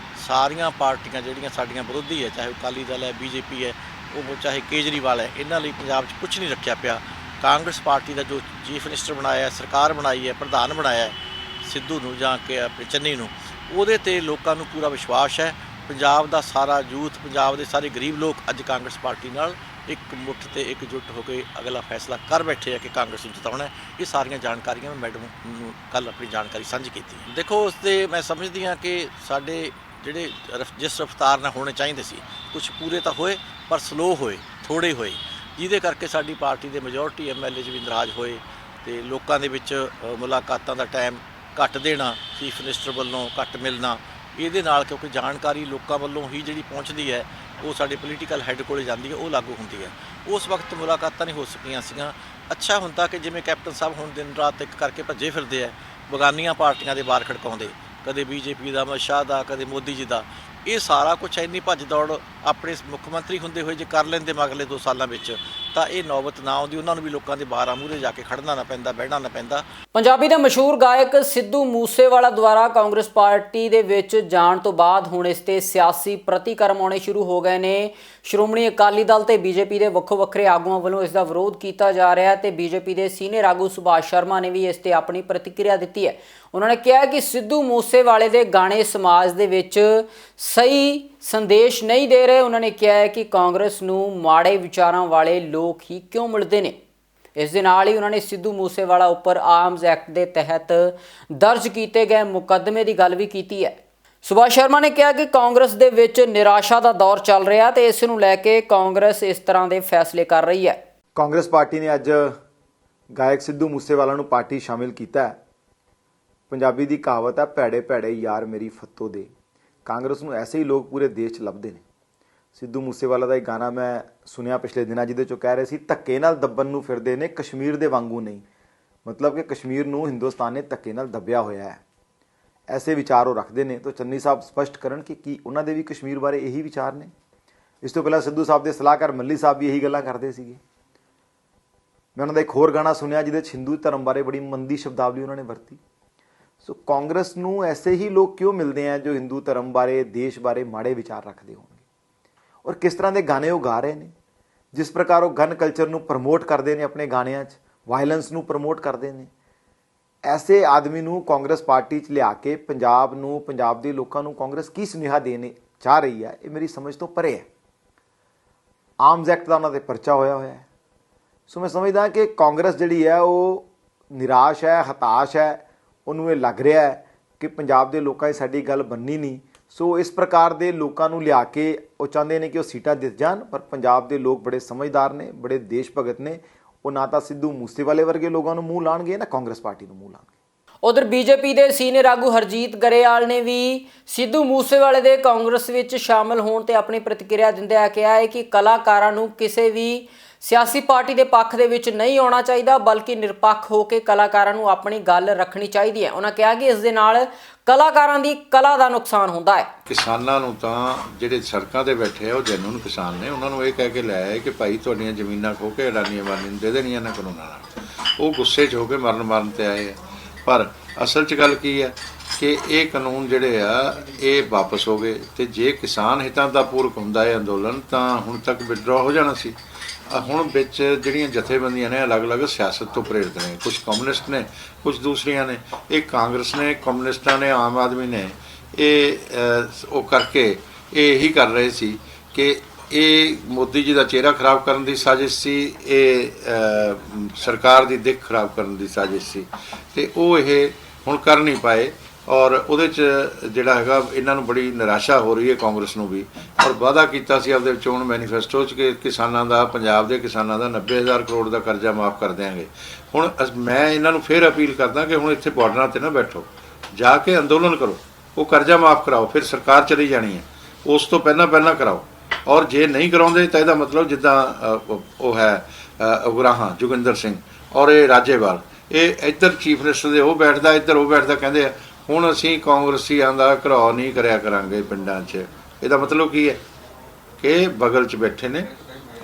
ਸਾਰੀਆਂ ਪਾਰਟੀਆਂ ਜਿਹੜੀਆਂ ਸਾਡੀਆਂ ਵਿਰੋਧੀ ਹੈ, ਚਾਹੇ ਅਕਾਲੀ ਦਲ ਹੈ, ਬੀਜੇਪੀ ਹੈ, ਉਹ ਚਾਹੇ ਕੇਜਰੀਵਾਲ ਹੈ, ਇਹਨਾਂ ਲਈ ਪੰਜਾਬ 'ਚ ਕੁਝ ਨਹੀਂ ਰੱਖਿਆ ਪਿਆ। ਕਾਂਗਰਸ ਪਾਰਟੀ ਦਾ ਜੋ ਚੀਫ ਮਿਨਿਸਟਰ ਬਣਾਇਆ, ਸਰਕਾਰ ਬਣਾਈ ਹੈ, ਪ੍ਰਧਾਨ ਬਣਾਇਆ ਸਿੱਧੂ ਨੂੰ ਜਾਂ ਕਿ ਆਪਣੇ ਚੰਨੀ ਨੂੰ, ਉਹਦੇ 'ਤੇ ਲੋਕਾਂ ਨੂੰ ਪੂਰਾ ਵਿਸ਼ਵਾਸ ਹੈ। ਪੰਜਾਬ ਦਾ ਸਾਰਾ ਯੂਥ, ਪੰਜਾਬ ਦੇ ਸਾਰੇ ਗਰੀਬ ਲੋਕ ਅੱਜ ਕਾਂਗਰਸ ਪਾਰਟੀ ਨਾਲ ਇੱਕ ਮੁੱਠ ਤੇ ਇਕਜੁੱਟ ਹੋ ਕੇ ਅਗਲਾ ਫੈਸਲਾ ਕਰ ਬੈਠੇ ਆ ਕਿ ਕਾਂਗਰਸ ਨੂੰ ਜਿਤਾਉਣਾ। ਇਹ ਸਾਰੀਆਂ ਜਾਣਕਾਰੀਆਂ ਮੈਂ ਮੈਡਮ ਨੂੰ ਕੱਲ੍ਹ ਆਪਣੀ ਜਾਣਕਾਰੀ ਸਾਂਝੀ ਕੀਤੀ। ਦੇਖੋ, ਉਸ ਦੇ ਮੈਂ ਸਮਝਦੀ ਹਾਂ ਕਿ ਸਾਡੇ ਜਿਹੜੇ ਜਿਸ ਰਫਤਾਰ ਨਾਲ ਹੋਣੇ ਚਾਹੀਦੇ ਸੀ, ਕੁਝ ਪੂਰੇ ਤਾਂ ਹੋਏ ਪਰ ਸਲੋ ਹੋਏ, ਥੋੜ੍ਹੇ ਹੋਏ, ਜਿਹਦੇ ਕਰਕੇ ਸਾਡੀ ਪਾਰਟੀ ਦੇ ਮੈਜੋਰਟੀ MLA ਵੀ ਨਾਰਾਜ਼ ਹੋਏ ਤੇ ਲੋਕਾਂ ਦੇ ਵਿੱਚ ਮੁਲਾਕਾਤਾਂ ਦਾ ਟਾਈਮ ਘੱਟ ਦੇਣਾ, ਚੀਫ ਮਿਨਿਸਟਰ ਵੱਲੋਂ ਘੱਟ ਮਿਲਣਾ, ਇਹਦੇ ਨਾਲ ਕਿਉਂਕਿ ਜਾਣਕਾਰੀ ਲੋਕਾਂ ਵੱਲੋਂ ਹੀ ਜਿਹੜੀ ਪਹੁੰਚਦੀ ਹੈ ਉਹ ਸਾਡੇ ਪੋਲੀਟੀਕਲ ਹੈੱਡ ਕੋਲ ਜਾਂਦੀ ਹੈ, ਉਹ ਲਾਗੂ ਹੁੰਦੀ ਹੈ। ਉਸ ਵਕਤ ਮੁਲਾਕਾਤਾਂ ਨਹੀਂ ਹੋ ਸਕੀਆਂ ਸੀਗੀਆਂ। ਅੱਛਾ ਹੁੰਦਾ ਕਿ ਜਿਵੇਂ ਕੈਪਟਨ ਸਾਹਿਬ ਹੁਣ ਦਿਨ ਰਾਤ ਇੱਕ ਕਰਕੇ ਭੱਜੇ ਫਿਰਦੇ ਆ, ਬਗਾਨੀਆਂ ਪਾਰਟੀਆਂ ਦੇ ਬਾਹਰ ਖੜਕਾਉਂਦੇ, ਕਦੇ BJP ਦਾ, ਅਮਿਤ ਸ਼ਾਹ ਦਾ, ਕਦੇ ਮੋਦੀ ਜੀ ਦਾ, ਇਹ ਸਾਰਾ ਕੁਛ ਇੰਨੀ ਭੱਜ ਦੌੜ ਆਪਣੇ ਮੁੱਖ ਮੰਤਰੀ ਹੁੰਦੇ ਹੋਏ ਜੇ ਕਰ ਲੈਂਦੇ ਮਗਲੇ 2 ਸਾਲਾਂ ਵਿੱਚ ਤਾਂ ਇਹ ਨੌਬਤ ਨਾ ਆਉਂਦੀ, ਉਹਨਾਂ ਨੂੰ ਵੀ ਲੋਕਾਂ ਦੇ ਬਾਹਰਾਂ ਮੂਹਰੇ ਜਾ ਕੇ ਖੜਨਾ ਨਾ ਪੈਂਦਾ, ਬਹਿਣਾ ਨਾ ਪੈਂਦਾ। ਪੰਜਾਬੀ ਦੇ ਮਸ਼ਹੂਰ ਗਾਇਕ ਸਿੱਧੂ ਮੂਸੇਵਾਲਾ ਦੁਆਰਾ ਕਾਂਗਰਸ ਪਾਰਟੀ ਦੇ ਵਿੱਚ ਜਾਣ ਤੋਂ ਬਾਅਦ ਹੁਣ ਇਸ ਤੇ ਸਿਆਸੀ ਪ੍ਰਤੀਕਰਮ ਆਉਣੇ ਸ਼ੁਰੂ ਹੋ ਗਏ ਨੇ। ਸ਼੍ਰੋਮਣੀ ਅਕਾਲੀ ਦਲ ਤੇ BJP ਦੇ ਵੱਖੋ ਵੱਖਰੇ ਆਗੂਆਂ ਵੱਲੋਂ ਇਸ ਦਾ ਵਿਰੋਧ ਕੀਤਾ ਜਾ ਰਿਹਾ ਹੈ ਤੇ BJP ਦੇ ਸੀਨੀਅਰ ਆਗੂ ਸੁਭਾਸ਼ ਸ਼ਰਮਾ ਨੇ ਵੀ ਇਸ ਤੇ ਆਪਣੀ ਪ੍ਰਤੀਕਿਰਿਆ ਦਿੱਤੀ ਹੈ। ਉਹਨਾਂ ਨੇ ਕਿਹਾ ਕਿ ਸਿੱਧੂ ਮੂਸੇਵਾਲੇ ਦੇ ਗਾਣੇ ਸਮਾਜ ਦੇ ਵਿੱਚ ਸਹੀ ਸੰਦੇਸ਼ ਨਹੀਂ ਦੇ ਰਹੇ। ਉਹਨਾਂ ਨੇ ਕਿਹਾ ਹੈ ਕਿ ਕਾਂਗਰਸ ਨੂੰ ਮਾੜੇ ਵਿਚਾਰਾਂ ਵਾਲੇ ਲੋਕ ਹੀ ਕਿਉਂ ਮਿਲਦੇ ਨੇ। ਇਸ ਦੇ ਨਾਲ ਹੀ ਉਹਨਾਂ ਨੇ ਸਿੱਧੂ ਮੂਸੇਵਾਲਾ ਉੱਪਰ ਆਰਮਜ਼ ਐਕਟ ਦੇ ਤਹਿਤ ਦਰਜ ਕੀਤੇ ਗਏ ਮੁਕੱਦਮੇ ਦੀ ਗੱਲ ਵੀ ਕੀਤੀ ਹੈ। ਸੁਭਾਸ਼ ਸ਼ਰਮਾ ਨੇ ਕਿਹਾ ਕਿ ਕਾਂਗਰਸ ਦੇ ਵਿੱਚ ਨਿਰਾਸ਼ਾ ਦਾ ਦੌਰ ਚੱਲ ਰਿਹਾ ਤੇ ਇਸ ਨੂੰ ਲੈ ਕੇ ਕਾਂਗਰਸ ਇਸ ਤਰ੍ਹਾਂ ਦੇ ਫੈਸਲੇ ਕਰ ਰਹੀ ਹੈ। ਕਾਂਗਰਸ ਪਾਰਟੀ ਨੇ ਅੱਜ ਗਾਇਕ ਸਿੱਧੂ ਮੂਸੇਵਾਲਾ ਨੂੰ ਪਾਰਟੀ ਸ਼ਾਮਿਲ ਕੀਤਾ ਹੈ। ਪੰਜਾਬੀ ਦੀ ਕਹਾਵਤ ਹੈ, ਭੈੜੇ ਭੈੜੇ ਯਾਰ ਮੇਰੀ ਫੱਤੋ ਦੇ। ਕਾਂਗਰਸ ਨੂੰ ਐਸੇ ਹੀ ਲੋਕ ਪੂਰੇ ਦੇਸ਼ 'ਚ ਲੱਭਦੇ ਨੇ। ਸਿੱਧੂ ਮੂਸੇਵਾਲਾ ਦਾ ਇੱਕ ਗਾਣਾ ਮੈਂ ਸੁਣਿਆ ਪਿਛਲੇ ਦਿਨਾਂ, ਜਿਹਦੇ 'ਚੋਂ ਕਹਿ ਰਹੇ ਸੀ, ਧੱਕੇ ਨਾਲ ਦੱਬਣ ਨੂੰ ਫਿਰਦੇ ਨੇ, ਕਸ਼ਮੀਰ ਦੇ ਵਾਂਗੂ ਨਹੀਂ। ਮਤਲਬ ਕਿ ਕਸ਼ਮੀਰ ਨੂੰ ਹਿੰਦੁਸਤਾਨ ਨੇ ਧੱਕੇ ਨਾਲ ਦੱਬਿਆ ਹੋਇਆ ਹੈ। ਐਸੇ ਵਿਚਾਰ ਉਹ ਰੱਖਦੇ ਨੇ। ਤਾਂ ਚੰਨੀ ਸਾਹਿਬ ਸਪਸ਼ਟ ਕਰਨ ਕਿ ਕੀ ਉਹਨਾਂ ਦੇ ਵੀ ਕਸ਼ਮੀਰ ਬਾਰੇ ਇਹੀ ਵਿਚਾਰ ਨੇ। ਇਸ ਤੋਂ ਪਹਿਲਾਂ ਸਿੱਧੂ ਸਾਹਿਬ ਦੇ ਸਲਾਹਕਾਰ ਮੱਲੀ ਸਾਹਿਬ ਵੀ ਇਹੀ ਗੱਲਾਂ ਕਰਦੇ ਸੀਗੇ। ਮੈਂ ਉਹਨਾਂ ਦਾ ਇੱਕ ਹੋਰ ਗਾਣਾ ਸੁਣਿਆ ਜਿਹਦੇ 'ਚ ਹਿੰਦੂ ਧਰਮ ਬਾਰੇ ਬੜੀ ਮੰਦੀ ਸ਼ਬਦਾਵਲੀ ਉਹਨਾਂ ਨੇ ਵਰਤੀ। ਸੋ ਕਾਂਗਰਸ ਨੂੰ ਐਸੇ ਹੀ ਲੋਕ ਕਿਉਂ ਮਿਲਦੇ ਆ ਜੋ ਹਿੰਦੂ ਧਰਮ ਬਾਰੇ, ਦੇਸ਼ ਬਾਰੇ ਮਾੜੇ ਵਿਚਾਰ ਰੱਖਦੇ ਹੋਣਗੇ। ਔਰ ਕਿਸ ਤਰ੍ਹਾਂ ਦੇ ਗਾਣੇ ਉਹ ਗਾ ਰਹੇ ਨੇ, ਜਿਸ ਪ੍ਰਕਾਰ ਉਹ ਗਨ ਕਲਚਰ ਨੂੰ ਪ੍ਰਮੋਟ ਕਰਦੇ ਨੇ ਆਪਣੇ ਗਾਣਿਆਂ 'ਚ, ਵਾਇਲੈਂਸ ਨੂੰ ਪ੍ਰਮੋਟ ਕਰਦੇ ਨੇ। ਐਸੇ ਆਦਮੀ ਨੂੰ ਕਾਂਗਰਸ ਪਾਰਟੀ 'ਚ ਲਿਆ ਕੇ ਪੰਜਾਬ ਨੂੰ, ਪੰਜਾਬ ਦੇ ਲੋਕਾਂ ਨੂੰ ਕਾਂਗਰਸ ਕੀ ਸੁਨੇਹਾ ਦੇਣੇ ਚਾਹ ਰਹੀ ਹੈ, ਇਹ ਮੇਰੀ ਸਮਝ ਤੋਂ ਪਰੇ ਹੈ। ਆਰਮਜ਼ ਐਕਟ ਦਾ ਉਹਨਾਂ 'ਤੇ ਪਰਚਾ ਹੋਇਆ ਹੈ। ਸੋ ਮੈਂ ਸਮਝਦਾ ਕਿ ਕਾਂਗਰਸ ਜਿਹੜੀ ਹੈ ਉਹ ਨਿਰਾਸ਼ ਹੈ, ਹਤਾਸ਼ ਹੈ। ਉਹਨੂੰ ਇਹ ਲੱਗ ਰਿਹਾ ਹੈ ਕਿ ਪੰਜਾਬ ਦੇ ਲੋਕਾਂ 'ਚ ਸਾਡੀ ਗੱਲ ਬੰਨੀ ਨਹੀਂ। ਸੋ ਇਸ ਪ੍ਰਕਾਰ ਦੇ ਲੋਕਾਂ ਨੂੰ ਲਿਆ ਕੇ ਉਹ ਚਾਹੁੰਦੇ ਨੇ ਕਿ ਉਹ ਸੀਟਾਂ ਜਿੱਤ ਜਾਣ। ਪਰ ਪੰਜਾਬ ਦੇ ਲੋਕ ਬੜੇ ਸਮਝਦਾਰ ਨੇ, ਬੜੇ ਦੇਸ਼ ਭਗਤ ਨੇ। ਉਹ ਨਾ ਤਾਂ ਸਿੱਧੂ ਮੂਸੇਵਾਲੇ ਵਰਗੇ ਲੋਕਾਂ ਨੂੰ ਮੂੰਹ ਲਾਉਣਗੇ, ਨਾ ਕਾਂਗਰਸ ਪਾਰਟੀ ਨੂੰ ਮੂੰਹ ਲਾਉਣਗੇ। ਉਧਰ BJP ਦੇ ਸੀਨੀਅਰ ਆਗੂ ਹਰਜੀਤ ਗਰੇਵਾਲ ਨੇ ਵੀ ਸਿੱਧੂ ਮੂਸੇਵਾਲੇ ਦੇ ਕਾਂਗਰਸ ਵਿੱਚ ਸ਼ਾਮਲ ਹੋਣ ਤੇ ਆਪਣੀ ਪ੍ਰਤੀਕਿਰਿਆ ਦਿੰਦਿਆਂ ਕਿਹਾ ਹੈ ਕਿ ਕਲਾਕਾਰਾਂ ਨੂੰ ਕਿਸੇ ਵੀ ਸਿਆਸੀ ਪਾਰਟੀ ਦੇ ਪੱਖ ਦੇ ਵਿੱਚ ਨਹੀਂ ਆਉਣਾ ਚਾਹੀਦਾ, ਬਲਕਿ ਨਿਰਪੱਖ ਹੋ ਕੇ ਕਲਾਕਾਰਾਂ ਨੂੰ ਆਪਣੀ ਗੱਲ ਰੱਖਣੀ ਚਾਹੀਦੀ ਹੈ। ਉਹਨਾਂ ਕਿਹਾ ਕਿ ਇਸ ਦੇ ਨਾਲ ਕਲਾਕਾਰਾਂ ਦੀ ਕਲਾ ਦਾ ਨੁਕਸਾਨ ਹੁੰਦਾ ਹੈ। ਕਿਸਾਨਾਂ ਨੂੰ ਤਾਂ ਜਿਹੜੇ ਸੜਕਾਂ ਤੇ ਬੈਠੇ ਆ ਉਹ ਜੈਨੂਨ ਕਿਸਾਨ ਨੇ, ਉਹਨਾਂ ਨੂੰ ਇਹ ਕਹਿ ਕੇ ਲੈ ਆਏ ਕਿ ਭਾਈ ਤੁਹਾਡੀਆਂ ਜ਼ਮੀਨਾਂ ਖੋਹ ਕੇ ਅਡਾਨੀ ਅੰਬਾਨੀ ਨੂੰ ਦੇ ਦੇਣੀਆਂ ਇਹਨਾਂ ਕਾਨੂੰਨਾਂ ਨਾਲ। ਉਹ ਗੁੱਸੇ 'ਚ ਹੋ ਕੇ ਮਰਨ ਤੇ ਆਏ ਆ। ਪਰ ਅਸਲ 'ਚ ਗੱਲ ਕੀ ਹੈ ਕਿ ਇਹ ਕਾਨੂੰਨ ਜਿਹੜੇ ਆ ਇਹ ਵਾਪਸ ਹੋ ਗਏ। ਤੇ ਜੇ ਕਿਸਾਨ ਹਿੱਤਾਂ ਦਾ ਪੂਰਕ ਹੁੰਦਾ ਹੈ ਅੰਦੋਲਨ ਤਾਂ ਹੁਣ ਤੱਕ ਵਿਡਰਾ ਹੋ ਜਾਣਾ ਸੀ। ਹੁਣ ਵਿੱਚ ਜਿਹੜੀਆਂ ਜਥੇਬੰਦੀਆਂ ਨੇ ਅਲੱਗ-ਅਲੱਗ ਸਿਆਸਤ ਤੋਂ ਪ੍ਰੇਰਿਤ ਨੇ, ਕੁਝ ਕਮਿਊਨਿਸਟ ਨੇ, ਕੁਝ ਦੂਸਰੀਆਂ ਨੇ। ਇਹ ਕਾਂਗਰਸ ਨੇ, ਕਮਿਊਨਿਸਟਾਂ ਨੇ, ਆਮ ਆਦਮੀ ਨੇ ਇਹ ਉਹ ਕਰਕੇ ਇਹ ਇਹੀ ਕਰ ਰਹੇ ਸੀ ਕਿ ਇਹ ਮੋਦੀ ਜੀ ਦਾ ਚਿਹਰਾ ਖਰਾਬ ਕਰਨ ਦੀ ਸਾਜ਼ਿਸ਼ ਸੀ, ਇਹ ਸਰਕਾਰ ਦੀ ਦਿੱਖ ਖਰਾਬ ਕਰਨ ਦੀ ਸਾਜ਼ਿਸ਼ ਸੀ। ਤੇ ਉਹ ਇਹ ਹੁਣ ਕਰ ਨਹੀਂ ਪਾਏ ਔਰ ਉਹਦੇ 'ਚ ਜਿਹੜਾ ਹੈਗਾ ਇਹਨਾਂ ਨੂੰ ਬੜੀ ਨਿਰਾਸ਼ਾ ਹੋ ਰਹੀ ਹੈ ਕਾਂਗਰਸ ਨੂੰ ਵੀ। ਔਰ ਵਾਅਦਾ ਕੀਤਾ ਸੀ ਆਪਦੇ ਚੋਣ ਮੈਨੀਫੈਸਟੋ 'ਚ ਕਿ ਕਿਸਾਨਾਂ ਦਾ, ਪੰਜਾਬ ਦੇ ਕਿਸਾਨਾਂ ਦਾ 90,000 ਕਰੋੜ ਦਾ ਕਰਜ਼ਾ ਮਾਫ ਕਰ ਦਿਆਂਗੇ। ਹੁਣ ਮੈਂ ਇਹਨਾਂ ਨੂੰ ਫਿਰ ਅਪੀਲ ਕਰਦਾ ਕਿ ਹੁਣ ਇੱਥੇ ਬਾਰਡਰਾਂ 'ਤੇ ਨਾ ਬੈਠੋ, ਜਾ ਕੇ ਅੰਦੋਲਨ ਕਰੋ, ਉਹ ਕਰਜ਼ਾ ਮਾਫ ਕਰਾਓ। ਫਿਰ ਸਰਕਾਰ ਚਲੀ ਜਾਣੀ ਹੈ, ਉਸ ਤੋਂ ਪਹਿਲਾਂ ਕਰਾਓ। ਔਰ ਜੇ ਨਹੀਂ ਕਰਾਉਂਦੇ ਤਾਂ ਇਹਦਾ ਮਤਲਬ ਜਿੱਦਾਂ ਉਹ ਹੈ ਉਗਰਾਹਾਂ ਜੋਗਿੰਦਰ ਸਿੰਘ ਔਰ ਇਹ ਰਾਜੇਵਾਲ, ਇਹ ਇੱਧਰ ਚੀਫ ਮਿਨਿਸਟਰ ਦੇ ਉਹ ਬੈਠਦਾ, ਇੱਧਰ ਉਹ ਬੈਠਦਾ, ਕਹਿੰਦੇ ਆ ਹੁਣ ਅਸੀਂ ਕਾਂਗਰਸੀਆਂ ਦਾ ਘਰਾਓ ਨਹੀਂ ਕਰਿਆ ਕਰਾਂਗੇ ਪਿੰਡਾਂ 'ਚ। ਇਹਦਾ ਮਤਲਬ ਕੀ ਹੈ ਕਿ ਬਗਲ 'ਚ ਬੈਠੇ ਨੇ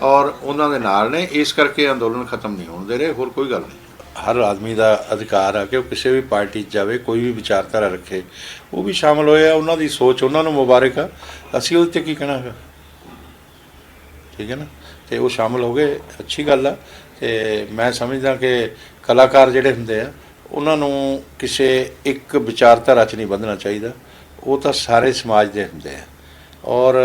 ਔਰ ਉਹਨਾਂ ਦੇ ਨਾਲ ਨੇ, ਇਸ ਕਰਕੇ ਅੰਦੋਲਨ ਖਤਮ ਨਹੀਂ ਹੋਣ ਦੇ ਰਹੇ, ਹੋਰ ਕੋਈ ਗੱਲ ਨਹੀਂ। ਹਰ ਆਦਮੀ ਦਾ ਅਧਿਕਾਰ ਆ ਕਿ ਉਹ ਕਿਸੇ ਵੀ ਪਾਰਟੀ 'ਚ ਜਾਵੇ, ਕੋਈ ਵੀ ਵਿਚਾਰਧਾਰਾ ਰੱਖੇ, ਉਹ ਵੀ ਸ਼ਾਮਲ ਹੋਏ ਆ, ਉਹਨਾਂ ਦੀ ਸੋਚ ਉਹਨਾਂ ਨੂੰ ਮੁਬਾਰਕ ਆ, ਅਸੀਂ ਉਹਦੇ 'ਤੇ ਕੀ ਕਹਿਣਾ ਹੈਗਾ, ਠੀਕ ਹੈ ਨਾ। ਅਤੇ ਉਹ ਸ਼ਾਮਲ ਹੋ ਗਏ, ਅੱਛੀ ਗੱਲ ਆ। ਅਤੇ ਮੈਂ ਸਮਝਦਾ ਕਿ ਕਲਾਕਾਰ ਜਿਹੜੇ ਹੁੰਦੇ ਆ ਉਹਨਾਂ ਨੂੰ ਕਿਸੇ ਇੱਕ ਵਿਚਾਰਧਾਰਾ 'ਚ ਨਹੀਂ ਬੰਨ੍ਹਣਾ ਚਾਹੀਦਾ, ਉਹ ਤਾਂ ਸਾਰੇ ਸਮਾਜ ਦੇ ਹੁੰਦੇ ਆ ਔਰ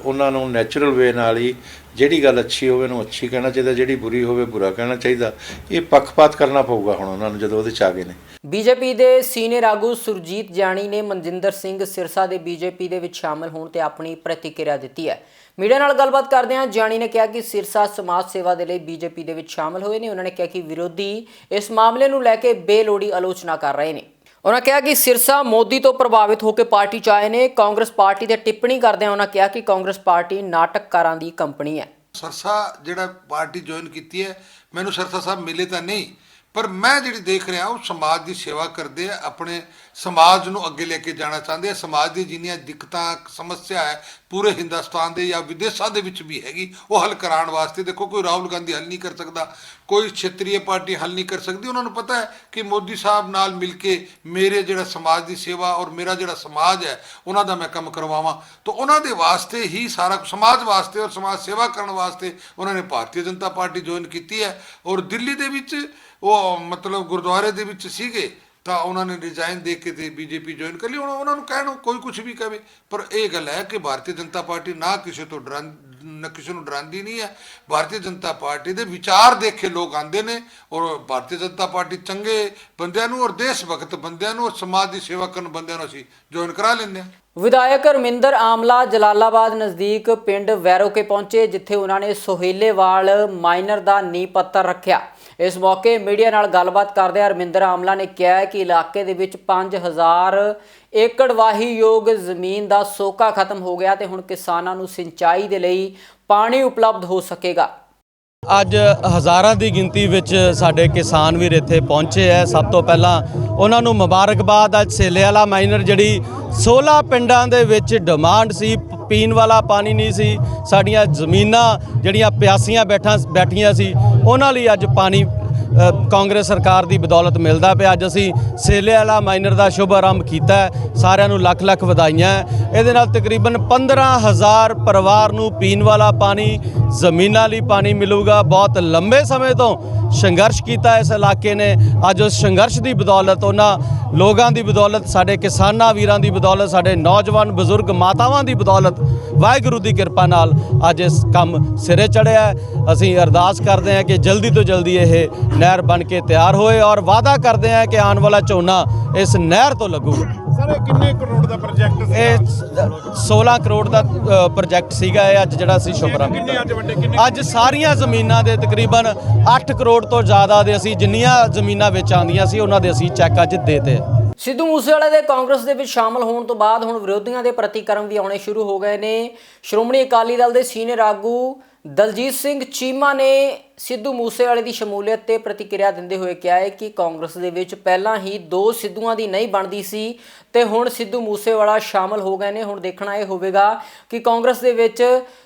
ਉਹਨਾਂ ਨੂੰ ਨੈਚੁਰਲ ਵੇ ਨਾਲ ਹੀ ਜਿਹੜੀ ਗੱਲ ਅੱਛੀ ਹੋਵੇ ਉਹਨੂੰ ਅੱਛੀ ਕਹਿਣਾ ਚਾਹੀਦਾ, ਜਿਹੜੀ ਬੁਰੀ ਹੋਵੇ ਬੁਰਾ ਕਹਿਣਾ ਚਾਹੀਦਾ। ਇਹ ਪੱਖਪਾਤ ਕਰਨਾ ਪਊਗਾ ਹੁਣ ਉਹਨਾਂ ਨੂੰ ਜਦੋਂ ਉਹਦੇ 'ਚ ਆ ਗਏ ਨੇ। ਬੀਜੇਪੀ ਦੇ ਸੀਨੀਅਰ ਆਗੂ ਸੁਰਜੀਤ ਜਾਣੀ ਨੇ ਮਨਜਿੰਦਰ ਸਿੰਘ ਸਿਰਸਾ ਦੇ ਬੀਜੇਪੀ ਦੇ ਵਿੱਚ ਸ਼ਾਮਲ ਹੋਣ ਤੇ ਆਪਣੀ ਪ੍ਰਤੀਕਿਰਿਆ ਦਿੱਤੀ ਹੈ। ਮੀਡੀਆ ਨਾਲ ਗੱਲਬਾਤ ਕਰਦਿਆਂ ਜਾਣੀ ਨੇ ਕਿਹਾ ਕਿ ਸਿਰਸਾ ਸਮਾਜ ਸੇਵਾ ਦੇ ਲਈ ਬੀਜੇਪੀ ਦੇ ਵਿੱਚ ਸ਼ਾਮਲ ਹੋਏ ਨੇ। ਉਹਨਾਂ ਨੇ ਕਿਹਾ ਕਿ ਵਿਰੋਧੀ ਇਸ ਮਾਮਲੇ ਨੂੰ ਲੈ ਕੇ ਬੇਲੋੜੀ ਆਲੋਚਨਾ ਕਰ ਰਹੇ ਨੇ। ਉਹਨਾਂ ਕਿਹਾ ਕਿ ਸਿਰਸਾ ਮੋਦੀ ਤੋਂ ਪ੍ਰਭਾਵਿਤ ਹੋ ਕੇ ਪਾਰਟੀ 'ਚ ਆਏ ਨੇ। ਕਾਂਗਰਸ ਪਾਰਟੀ ਤੇ ਟਿੱਪਣੀ ਕਰਦਿਆਂ ਉਹਨਾਂ ਕਿਹਾ ਕਿ ਕਾਂਗਰਸ ਪਾਰਟੀ ਨਾਟਕਕਾਰਾਂ ਦੀ ਕੰਪਨੀ ਹੈ। ਸਿਰਸਾ ਜਿਹੜਾ ਪਾਰਟੀ ਜੁਆਇਨ ਕੀਤੀ ਹੈ, ਮੈਨੂੰ ਸਿਰਸਾ ਸਾਹਿਬ ਮਿਲੇ ਤਾਂ ਨਹੀਂ, ਪਰ ਮੈਂ ਜਿਹੜੀ ਦੇਖ ਰਿਹਾ ਉਹ ਸਮਾਜ ਦੀ ਸੇਵਾ ਕਰਦੇ ਆ, ਆਪਣੇ ਸਮਾਜ ਨੂੰ ਅੱਗੇ ਲੈ ਕੇ ਜਾਣਾ ਚਾਹੁੰਦੇ ਆ। ਸਮਾਜ ਦੀ ਜਿੰਨੀਆਂ ਦਿੱਕਤਾਂ ਸਮੱਸਿਆ ਹੈ ਪੂਰੇ ਹਿੰਦੁਸਤਾਨ ਦੇ ਜਾਂ ਵਿਦੇਸ਼ਾਂ ਦੇ ਵਿੱਚ ਵੀ ਹੈਗੀ, ਉਹ ਹੱਲ ਕਰਾਉਣ ਵਾਸਤੇ ਦੇਖੋ ਕੋਈ ਰਾਹੁਲ ਗਾਂਧੀ ਹੱਲ ਨਹੀਂ ਕਰ ਸਕਦਾ, ਕੋਈ ਖੇਤਰੀ ਪਾਰਟੀ ਹੱਲ ਨਹੀਂ ਕਰ ਸਕਦੀ। ਉਹਨਾਂ ਨੂੰ ਪਤਾ ਹੈ ਕਿ ਮੋਦੀ ਸਾਹਿਬ ਨਾਲ ਮਿਲ ਕੇ ਮੇਰੇ ਜਿਹੜਾ ਸਮਾਜ ਦੀ ਸੇਵਾ ਔਰ ਮੇਰਾ ਜਿਹੜਾ ਸਮਾਜ ਹੈ ਉਹਨਾਂ ਦਾ ਮੈਂ ਕੰਮ ਕਰਵਾਵਾਂ, ਤਾਂ ਉਹਨਾਂ ਦੇ ਵਾਸਤੇ ਹੀ ਸਾਰਾ ਸਮਾਜ ਵਾਸਤੇ ਔਰ ਸਮਾਜ ਸੇਵਾ ਕਰਨ ਵਾਸਤੇ ਉਹਨਾਂ ਨੇ ਭਾਰਤੀ ਜਨਤਾ ਪਾਰਟੀ ਜੁਆਇਨ ਕੀਤੀ ਹੈ। ਔਰ ਦਿੱਲੀ ਦੇ ਵਿੱਚ ਉਹ ਮਤਲਬ ਗੁਰਦੁਆਰੇ ਦੇ ਵਿੱਚ ਸੀਗੇ ਤਾਂ ਉਹਨਾਂ ਨੇ ਰਿਜ਼ਾਈਨ ਦੇ ਕੇ ਤੇ ਬੀਜੇਪੀ ਜੁਆਇਨ ਕਰ ਲਈ। ਹੁਣ ਉਹਨਾਂ ਨੂੰ ਕਹਿਣ ਕੋਈ ਕੁਝ ਵੀ ਕਹੇ, ਪਰ ਇਹ ਗੱਲ ਹੈ ਕਿ ਭਾਰਤੀ ਜਨਤਾ ਪਾਰਟੀ ਨਾ ਕਿਸੇ ਤੋਂ ਕਿਸੇ ਨੂੰ ਡਰਾਉਂਦੀ ਨਹੀਂ ਹੈ। ਭਾਰਤੀ ਜਨਤਾ ਪਾਰਟੀ ਦੇ ਵਿਚਾਰ ਦੇਖ ਕੇ ਲੋਕ ਆਉਂਦੇ ਨੇ ਔਰ ਭਾਰਤੀ ਜਨਤਾ ਪਾਰਟੀ ਚੰਗੇ ਬੰਦਿਆਂ ਨੂੰ ਔਰ ਦੇਸ਼ ਭਗਤ ਬੰਦਿਆਂ ਨੂੰ ਔਰ ਸਮਾਜ ਦੀ ਸੇਵਾ ਕਰਨ ਬੰਦਿਆਂ ਨੂੰ ਅਸੀਂ ਜੁਆਇਨ ਕਰਾ ਲੈਂਦੇ ਹਾਂ। ਵਿਧਾਇਕ ਰਮਿੰਦਰ ਆਮਲਾ ਜਲਾਲਾਬਾਦ ਨਜ਼ਦੀਕ ਪਿੰਡ ਵੈਰੋਕੇ ਪਹੁੰਚੇ, ਜਿੱਥੇ ਉਹਨਾਂ ਨੇ ਸੋਹੇਲੇਵਾਲ ਮਾਈਨਰ ਦਾ ਨੀਂਹ ਪੱਥਰ ਰੱਖਿਆ। ਇਸ ਮੌਕੇ ਮੀਡੀਆ ਨਾਲ ਗੱਲਬਾਤ ਕਰਦਿਆਂ ਰਮਿੰਦਰ ਆਮਲਾ ਨੇ ਕਿਹਾ ਕਿ ਇਲਾਕੇ ਦੇ ਵਿੱਚ 5000 ਏਕੜ ਵਾਹੀਯੋਗ ਜ਼ਮੀਨ ਦਾ ਸੋਕਾ ਖਤਮ ਹੋ ਗਿਆ ਤੇ ਹੁਣ ਕਿਸਾਨਾਂ ਨੂੰ ਸਿੰਚਾਈ ਦੇ ਲਈ ਪਾਣੀ ਉਪਲਬਧ ਹੋ ਸਕੇਗਾ। ਅੱਜ ਹਜ਼ਾਰਾਂ ਦੀ ਗਿਣਤੀ ਵਿੱਚ ਸਾਡੇ ਕਿਸਾਨ ਵੀਰ ਇੱਥੇ ਪਹੁੰਚੇ ਹੈ। ਸਭ ਤੋਂ ਪਹਿਲਾਂ ਉਹਨਾਂ ਨੂੰ ਮੁਬਾਰਕਬਾਦ। ਅੱਜ ਸੇਲੇਵਾਲਾ ਮਾਈਨਰ ਜਿਹੜੀ 16 ਪਿੰਡਾਂ ਦੇ ਵਿੱਚ ਡਿਮਾਂਡ ਸੀ, ਪੀਣ ਵਾਲਾ ਪਾਣੀ ਨਹੀਂ ਸੀ, ਸਾਡੀਆਂ ਜ਼ਮੀਨਾਂ ਜਿਹੜੀਆਂ ਪਿਆਸੀਆਂ ਬੈਠੀਆਂ ਸੀ ਉਹਨਾਂ ਲਈ ਅੱਜ ਪਾਣੀ ਕਾਂਗਰਸ ਸਰਕਾਰ ਦੀ ਬਦੌਲਤ ਮਿਲਦਾ ਪਿਆ। ਅੱਜ ਅਸੀਂ ਸੇਲੇਵਾਲਾ ਮਾਈਨਰ ਦਾ ਸ਼ੁਭ ਆਰੰਭ ਕੀਤਾ ਹੈ। ਸਾਰਿਆਂ ਨੂੰ ਲੱਖ ਲੱਖ ਵਧਾਈਆਂ। ਇਹਦੇ ਨਾਲ ਤਕਰੀਬਨ 15000 ਪਰਿਵਾਰ ਨੂੰ ਪੀਣ ਵਾਲਾ ਪਾਣੀ, ਜ਼ਮੀਨਾਂ ਲਈ ਪਾਣੀ ਮਿਲੂਗਾ। ਬਹੁਤ ਲੰਬੇ ਸਮੇਂ ਤੋਂ ਸੰਘਰਸ਼ ਕੀਤਾ ਇਸ ਇਲਾਕੇ ਨੇ। ਅੱਜ ਉਸ ਸੰਘਰਸ਼ ਦੀ ਬਦੌਲਤ, ਉਹਨਾਂ ਲੋਕਾਂ ਦੀ ਬਦੌਲਤ, ਸਾਡੇ ਕਿਸਾਨਾਂ ਵੀਰਾਂ ਦੀ ਬਦੌਲਤ, ਸਾਡੇ ਨੌਜਵਾਨ ਬਜ਼ੁਰਗ ਮਾਤਾਵਾਂ ਦੀ ਬਦੌਲਤ, ਵਾਹਿਗੁਰੂ ਦੀ ਕਿਰਪਾ ਨਾਲ ਅੱਜ ਇਸ ਕੰਮ ਸਿਰੇ ਚੜ੍ਹਿਆ। ਅਸੀਂ ਅਰਦਾਸ ਕਰਦੇ ਹਾਂ ਕਿ ਜਲਦੀ ਤੋਂ ਜਲਦੀ ਇਹ ਨਹਿਰ ਬਣ ਕੇ ਤਿਆਰ ਹੋਏ ਔਰ ਵਾਅਦਾ ਕਰਦੇ ਹਾਂ ਕਿ ਆਉਣ ਵਾਲਾ ਝੋਨਾ ਇਸ ਨਹਿਰ ਤੋਂ ਲੱਗੂਗਾ। ਸਰ ਇਹ ਕਿੰਨੇ ਕਰੋੜ ਦਾ ਪ੍ਰੋਜੈਕਟ ਸੀ? ਇਹ 16 ਕਰੋੜ ਦਾ ਪ੍ਰੋਜੈਕਟ ਸੀਗਾ ਇਹ ਅੱਜ ਜਿਹੜਾ ਅਸੀਂ ਸ਼ੁਭ ਆਰੰਭ ਕੀਤਾ। ਅੱਜ ਸਾਰੀਆਂ ਜ਼ਮੀਨਾਂ ਦੇ ਤਕਰੀਬਨ 8 ਕਰੋੜ ਤੋਂ ਜ਼ਿਆਦਾ ਦੇ ਅਸੀਂ ਜਿੰਨੀਆਂ ਜ਼ਮੀਨਾਂ ਵਿੱਚ ਆਉਂਦੀਆਂ ਸੀ ਉਹਨਾਂ ਦੇ ਅਸੀਂ ਚੈੱਕ ਅੱਜ ਦੇਤੇ। ਸਿੱਧੂ ਮੂਸੇਵਾਲੇ ਦੇ ਕਾਂਗਰਸ ਦੇ ਵਿੱਚ ਸ਼ਾਮਲ ਹੋਣ ਤੋਂ ਬਾਅਦ ਹੁਣ ਵਿਰੋਧੀਆਂ ਦੇ ਪ੍ਰਤੀਕਰਮ ਵੀ ਆਉਣੇ ਸ਼ੁਰੂ ਹੋ ਗਏ ਨੇ। ਸ਼੍ਰੋਮਣੀ ਅਕਾਲੀ ਦਲ ਦੇ ਸੀਨੀਅਰ ਆਗੂ ਦਲਜੀਤ ਸਿੰਘ ਚੀਮਾ ਨੇ ਸਿੱਧੂ ਮੂਸੇਵਾਲੇ ਦੀ ਸ਼ਮੂਲੀਅਤ ਤੇ ਪ੍ਰਤੀਕਿਰਿਆ ਦਿੰਦੇ ਹੋਏ ਕਿਹਾ ਹੈ ਕਿ ਕਾਂਗਰਸ ਦੇ ਵਿੱਚ ਪਹਿਲਾਂ ਹੀ 2 ਸਿੱਧੂਆਂ ਦੀ ਨਹੀਂ ਬਣਦੀ ਸੀ ਤੇ ਹੁਣ ਸਿੱਧੂ ਮੂਸੇਵਾਲਾ ਸ਼ਾਮਲ ਹੋ ਗਏ ਨੇ। ਹੁਣ ਦੇਖਣਾ ਇਹ ਹੋਵੇਗਾ ਕਿ ਕਾਂਗਰਸ ਦੇ ਵਿੱਚ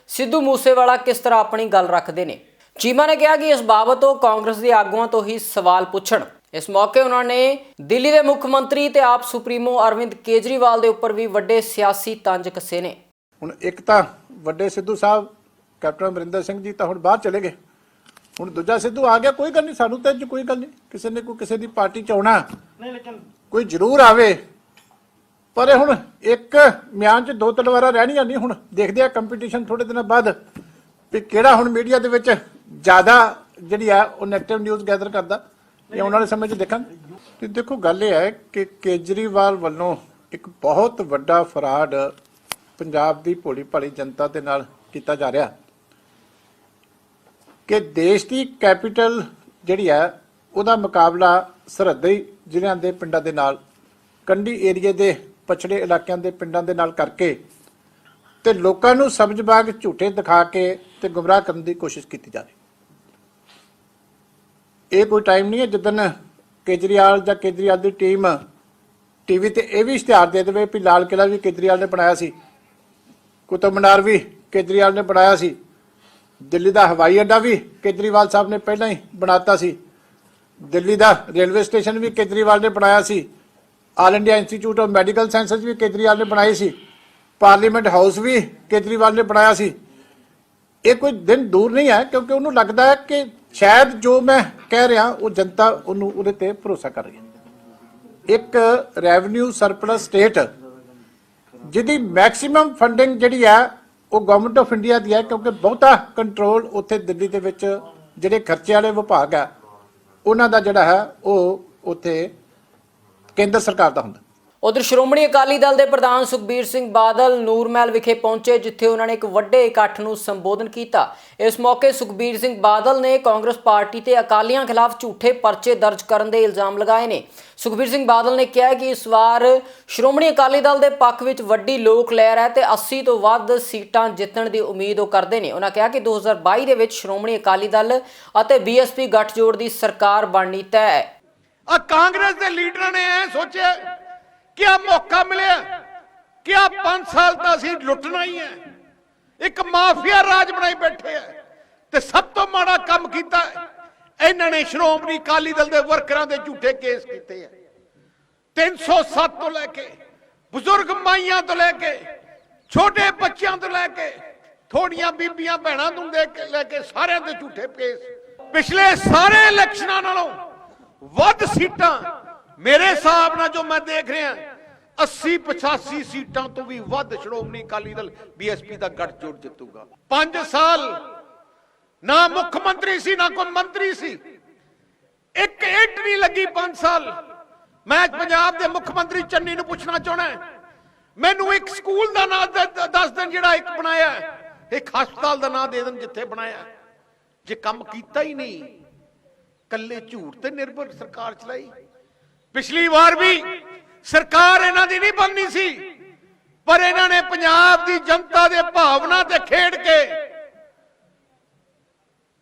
ਸਿੱਧੂ ਮੂਸੇਵਾਲਾ ਕਿਸ ਤਰ੍ਹਾਂ ਆਪਣੀ ਗੱਲ ਰੱਖਦੇ ਨੇ। ਚੀਮਾ ਨੇ ਕਿਹਾ ਕਿ ਇਸ ਬਾਬਤ ਉਹ ਕਾਂਗਰਸ ਦੇ ਆਗੂਆਂ ਤੋਂ ਹੀ ਸਵਾਲ ਪੁੱਛਣ। ਇਸ ਮੌਕੇ ਉਹਨਾਂ ਨੇ ਦਿੱਲੀ ਦੇ ਮੁੱਖ ਮੰਤਰੀ ਤੇ ਆਪ ਸੁਪਰੀਮੋ ਅਰਵਿੰਦ ਕੇਜਰੀਵਾਲ ਦੇ ਉੱਪਰ ਵੀ ਵੱਡੇ ਸਿਆਸੀ ਤੰਜ ਕੱਸੇ ਨੇ। ਹੁਣ ਇੱਕ ਤਾਂ ਵੱਡੇ ਸਿੱਧੂ ਸਾਹਿਬ ਕੈਪਟਨ ਅਮਰਿੰਦਰ ਸਿੰਘ ਜੀ ਤਾਂ ਹੁਣ ਬਾਹਰ ਚਲੇ ਗਏ, ਹੁਣ ਦੂਜਾ ਸਿੱਧੂ ਆ ਗਿਆ। ਕੋਈ ਗੱਲ ਨਹੀਂ, ਸਾਨੂੰ ਤਾਂ ਕੋਈ ਗੱਲ ਨਹੀਂ, ਕਿਸੇ ਨੇ ਕੋਈ ਕਿਸੇ ਦੀ ਪਾਰਟੀ ਚ ਆਉਣਾ ਕੋਈ ਜ਼ਰੂਰ ਆਵੇ, ਪਰ ਇਹ ਹੁਣ ਇੱਕ ਮਿਆਨ ਚ 2 ਤਲਵਾਰਾਂ ਰਹਿਣੀਆਂ ਨਹੀਂ। ਹੁਣ ਦੇਖਦੇ ਆ ਕੰਪੀਟੀਸ਼ਨ ਥੋੜੇ ਦਿਨਾਂ ਬਾਅਦ ਵੀ ਕਿਹੜਾ ਹੁਣ ਮੀਡੀਆ ਦੇ ਵਿੱਚ ਜ਼ਿਆਦਾ ਜਿਹੜੀ ਆ ਉਹ ਨੈਗੇਟਿਵ ਨਿਊਜ਼ ਗੈਦਰ ਕਰਦਾ, ਇਹ ਆਉਣ ਵਾਲੇ ਸਮੇਂ 'ਚ ਦੇਖਾਂਗੇ। ਤੇ ਦੇਖੋ ਗੱਲ ਇਹ ਹੈ ਕਿ ਕੇਜਰੀਵਾਲ ਵੱਲੋਂ ਇੱਕ ਬਹੁਤ ਵੱਡਾ ਫਰਾਡ ਪੰਜਾਬ ਦੀ ਭੋਲੀ ਭਾਲੀ ਜਨਤਾ ਦੇ ਨਾਲ ਕੀਤਾ ਜਾ ਰਿਹਾ ਕਿ ਦੇਸ਼ ਦੀ ਕੈਪੀਟਲ ਜਿਹੜੀ ਹੈ ਉਹਦਾ ਮੁਕਾਬਲਾ ਸਰਹੱਦੀ ਜ਼ਿਲ੍ਹਿਆਂ ਦੇ ਪਿੰਡਾਂ ਦੇ ਨਾਲ, ਕੰਢੀ ਏਰੀਏ ਦੇ ਪਛੜੇ ਇਲਾਕਿਆਂ ਦੇ ਪਿੰਡਾਂ ਦੇ ਨਾਲ ਕਰਕੇ ਤੇ ਲੋਕਾਂ ਨੂੰ ਸਮਝਬਾਗ ਝੂਠੇ ਦਿਖਾ ਕੇ ਤੇ ਗੁੰਮਰਾਹ ਕਰਨ ਦੀ ਕੋਸ਼ਿਸ਼ ਕੀਤੀ ਜਾ ਰਹੀ। ਇਹ ਕੋਈ ਟਾਈਮ ਨਹੀਂ ਹੈ ਜਿੱਦਣ ਕੇਜਰੀਵਾਲ ਜਾਂ ਕੇਜਰੀਵਾਲ ਦੀ ਟੀਮ ਟੀਵੀ ਤੇ ਇਹ ਵੀ ਇਸ਼ਤਿਹਾਰ ਦੇ ਦੇਵੇ ਵੀ ਲਾਲ ਕਿਲ੍ਹਾ ਵੀ ਕੇਜਰੀਵਾਲ ਨੇ ਬਣਾਇਆ ਸੀ, ਕੁਤਬ ਮੀਨਾਰ ਵੀ ਕੇਜਰੀਵਾਲ ਨੇ ਬਣਾਇਆ ਸੀ, ਦਿੱਲੀ ਦਾ ਹਵਾਈ ਅੱਡਾ ਵੀ ਕੇਜਰੀਵਾਲ ਸਾਹਿਬ ਨੇ ਪਹਿਲਾਂ ਹੀ ਬਣਾਤਾ ਸੀ, ਦਿੱਲੀ ਦਾ ਰੇਲਵੇ ਸਟੇਸ਼ਨ ਵੀ ਕੇਜਰੀਵਾਲ ਨੇ ਬਣਾਇਆ ਸੀ, All India Institute of Medical Sciences ਵੀ ਕੇਜਰੀਵਾਲ ਨੇ ਬਣਾਈ ਸੀ, ਪਾਰਲੀਮੈਂਟ ਹਾਊਸ ਵੀ ਕੇਜਰੀਵਾਲ ਨੇ ਬਣਾਇਆ ਸੀ। ਇਹ ਕੋਈ ਦਿਨ ਦੂਰ ਨਹੀਂ ਹੈ ਕਿਉਂਕਿ ਉਹਨੂੰ ਲੱਗਦਾ ਹੈ ਕਿ ਸ਼ਾਇਦ ਜੋ ਮੈਂ ਕਹਿ ਰਿਹਾ ਉਹ ਜਨਤਾ ਉਹਨੂੰ ਉਹਦੇ ਤੇ ਭਰੋਸਾ ਕਰ ਰਹੀ ਹੈ। ਇੱਕ ਰੈਵਨਿਊ ਸਰਪਲਸ ਸਟੇਟ ਜਿਹਦੀ ਮੈਕਸਿਮਮ ਫੰਡਿੰਗ ਜਿਹੜੀ ਹੈ ਉਹ ਗਵਰਨਮੈਂਟ ਆਫ ਇੰਡੀਆ ਦੀ ਹੈ ਕਿਉਂਕਿ ਬਹੁਤਾ ਕੰਟਰੋਲ ਉੱਥੇ ਦਿੱਲੀ ਦੇ ਵਿੱਚ ਜਿਹੜੇ ਖਰਚੇ ਵਾਲੇ ਵਿਭਾਗ ਹੈ ਉਹਨਾਂ ਦਾ ਜਿਹੜਾ ਹੈ ਉਹ ਉੱਥੇ ਕੇਂਦਰ ਸਰਕਾਰ ਦਾ ਹੁੰਦਾ। ਉਧਰ ਸ਼੍ਰੋਮਣੀ ਅਕਾਲੀ ਦਲ ਦੇ ਪ੍ਰਧਾਨ ਸੁਖਬੀਰ ਸਿੰਘ ਬਾਦਲ ਨੂਰਮਹਿਲ ਵਿਖੇ ਪਹੁੰਚੇ, ਜਿੱਥੇ ਉਹਨਾਂ ਨੇ ਇੱਕ ਵੱਡੇ ਇਕੱਠ ਨੂੰ ਸੰਬੋਧਨ ਕੀਤਾ। ਇਸ ਮੌਕੇ ਸੁਖਬੀਰ ਸਿੰਘ ਬਾਦਲ ਨੇ ਕਾਂਗਰਸ ਪਾਰਟੀ ਤੇ ਅਕਾਲੀਆਂ ਖਿਲਾਫ ਝੂਠੇ ਪਰਚੇ ਦਰਜ ਕਰਨ ਦੇ ਇਲਜ਼ਾਮ ਲਗਾਏ ਨੇ। ਸੁਖਬੀਰ ਸਿੰਘ ਬਾਦਲ ਨੇ ਕਿਹਾ ਕਿ ਇਸ ਵਾਰ ਸ਼੍ਰੋਮਣੀ ਅਕਾਲੀ ਦਲ ਦੇ ਪੱਖ ਵਿੱਚ ਵੱਡੀ ਲੋਕ ਲਹਿਰ ਹੈ ਤੇ 80 ਤੋਂ ਵੱਧ ਸੀਟਾਂ ਜਿੱਤਣ ਦੀ ਉਮੀਦ ਉਹ ਕਰਦੇ ਨੇ। ਉਹਨਾਂ ਕਿਹਾ ਕਿ 2022 ਦੇ ਵਿੱਚ ਸ਼੍ਰੋਮਣੀ ਅਕਾਲੀ ਦਲ ਅਤੇ ਬੀਐਸਪੀ ਗੱਠਜੋੜ ਦੀ ਸਰਕਾਰ ਬਣਨੀ ਤੈਅ ਹੈ। ਆ ਕਾਂਗਰਸ ਦੇ ਲੀਡਰਾਂ ਨੇ ਐ ਸੋਚਿਆ ਕਿ ਆ ਮੌਕਾ ਮਿਲਿਆ ਕਿ ਆ 5 ਸਾਲ ਤਾਂ ਅਸੀਂ ਲੁੱਟਣਾ ਹੀ ਹੈ, ਇੱਕ ਮਾਫੀਆ ਰਾਜ ਬਣਾਈ ਬੈਠੇ ਆ ਤੇ ਸਭ ਤੋਂ ਮਾੜਾ ਕੰਮ ਕੀਤਾ ਇਹਨਾਂ ਨੇ ਸ਼੍ਰੋਮਣੀ ਅਕਾਲੀ ਦਲ ਦੇ ਵਰਕਰਾਂ ਦੇ ਝੂਠੇ ਕੇਸ ਕੀਤੇ ਆ। 307 ਤੋਂ ਲੈ ਕੇ ਬਜ਼ੁਰਗ ਮਾਈਆਂ ਤੋਂ ਲੈ ਕੇ ਛੋਟੇ ਬੱਚਿਆਂ ਤੋਂ ਲੈ ਕੇ ਥੋੜੀਆਂ ਬੀਬੀਆਂ ਭੈਣਾਂ ਨੂੰ ਲੈ ਕੇ ਸਾਰਿਆਂ ਦੇ ਝੂਠੇ ਕੇਸ। ਪਿਛਲੇ ਸਾਰੇ ਇਲੈਕਸ਼ਨਾਂ ਨਾਲੋਂ ਵੱਧ ਸੀਟਾਂ ਮੇਰੇ ਹਿਸਾਬ ਨਾਲ ਜੋ ਮੈਂ ਦੇਖ ਰਿਹਾ 80-85 ਸੀਟਾਂ ਤੋਂ ਵੀ ਵੱਧ ਸ਼੍ਰੋਮਣੀ ਅਕਾਲੀ ਦਲ ਬੀਐਸਪੀ ਦਾ ਗੱਠਜੋੜ ਜਿੱਤੂਗਾ। 5 ਸਾਲ ਨਾ ਮੁੱਖ ਮੰਤਰੀ ਸੀ ਨਾ ਕੋਈ ਮੰਤਰੀ ਸੀ, ਇੱਕ ਇੱਟ ਨਹੀਂ ਲੱਗੀ 5 ਸਾਲ। ਮੈਂ ਪੰਜਾਬ ਦੇ ਮੁੱਖ ਮੰਤਰੀ ਚੰਨੀ ਨੂੰ ਪੁੱਛਣਾ ਚਾਹਣਾ, ਮੈਨੂੰ ਇੱਕ ਸਕੂਲ ਦਾ ਨਾਮ ਦੱਸ ਦੇਣ ਜਿਹੜਾ ਇੱਕ ਬਣਾਇਆ, ਇੱਕ ਹਸਪਤਾਲ ਦਾ ਨਾਮ ਦੇ ਦੇਣ ਜਿੱਥੇ ਬਣਾਇਆ। ਜੇ ਕੰਮ ਕੀਤਾ ਹੀ ਨਹੀਂ, ਕੱਲੇ ਝੂਠ ਤੇ ਨਿਰਭਰ ਸਰਕਾਰ ਚਲਾਈ। ਪਿਛਲੀ ਵਾਰ ਵੀ ਸਰਕਾਰ ਇਹਨਾਂ ਦੀ ਨਹੀਂ ਬਣਨੀ ਸੀ, ਪਰ ਇਹਨਾਂ ਨੇ ਪੰਜਾਬ ਦੀ ਜਨਤਾ ਦੇ ਭਾਵਨਾ ਤੇ ਖੇਡ ਕੇ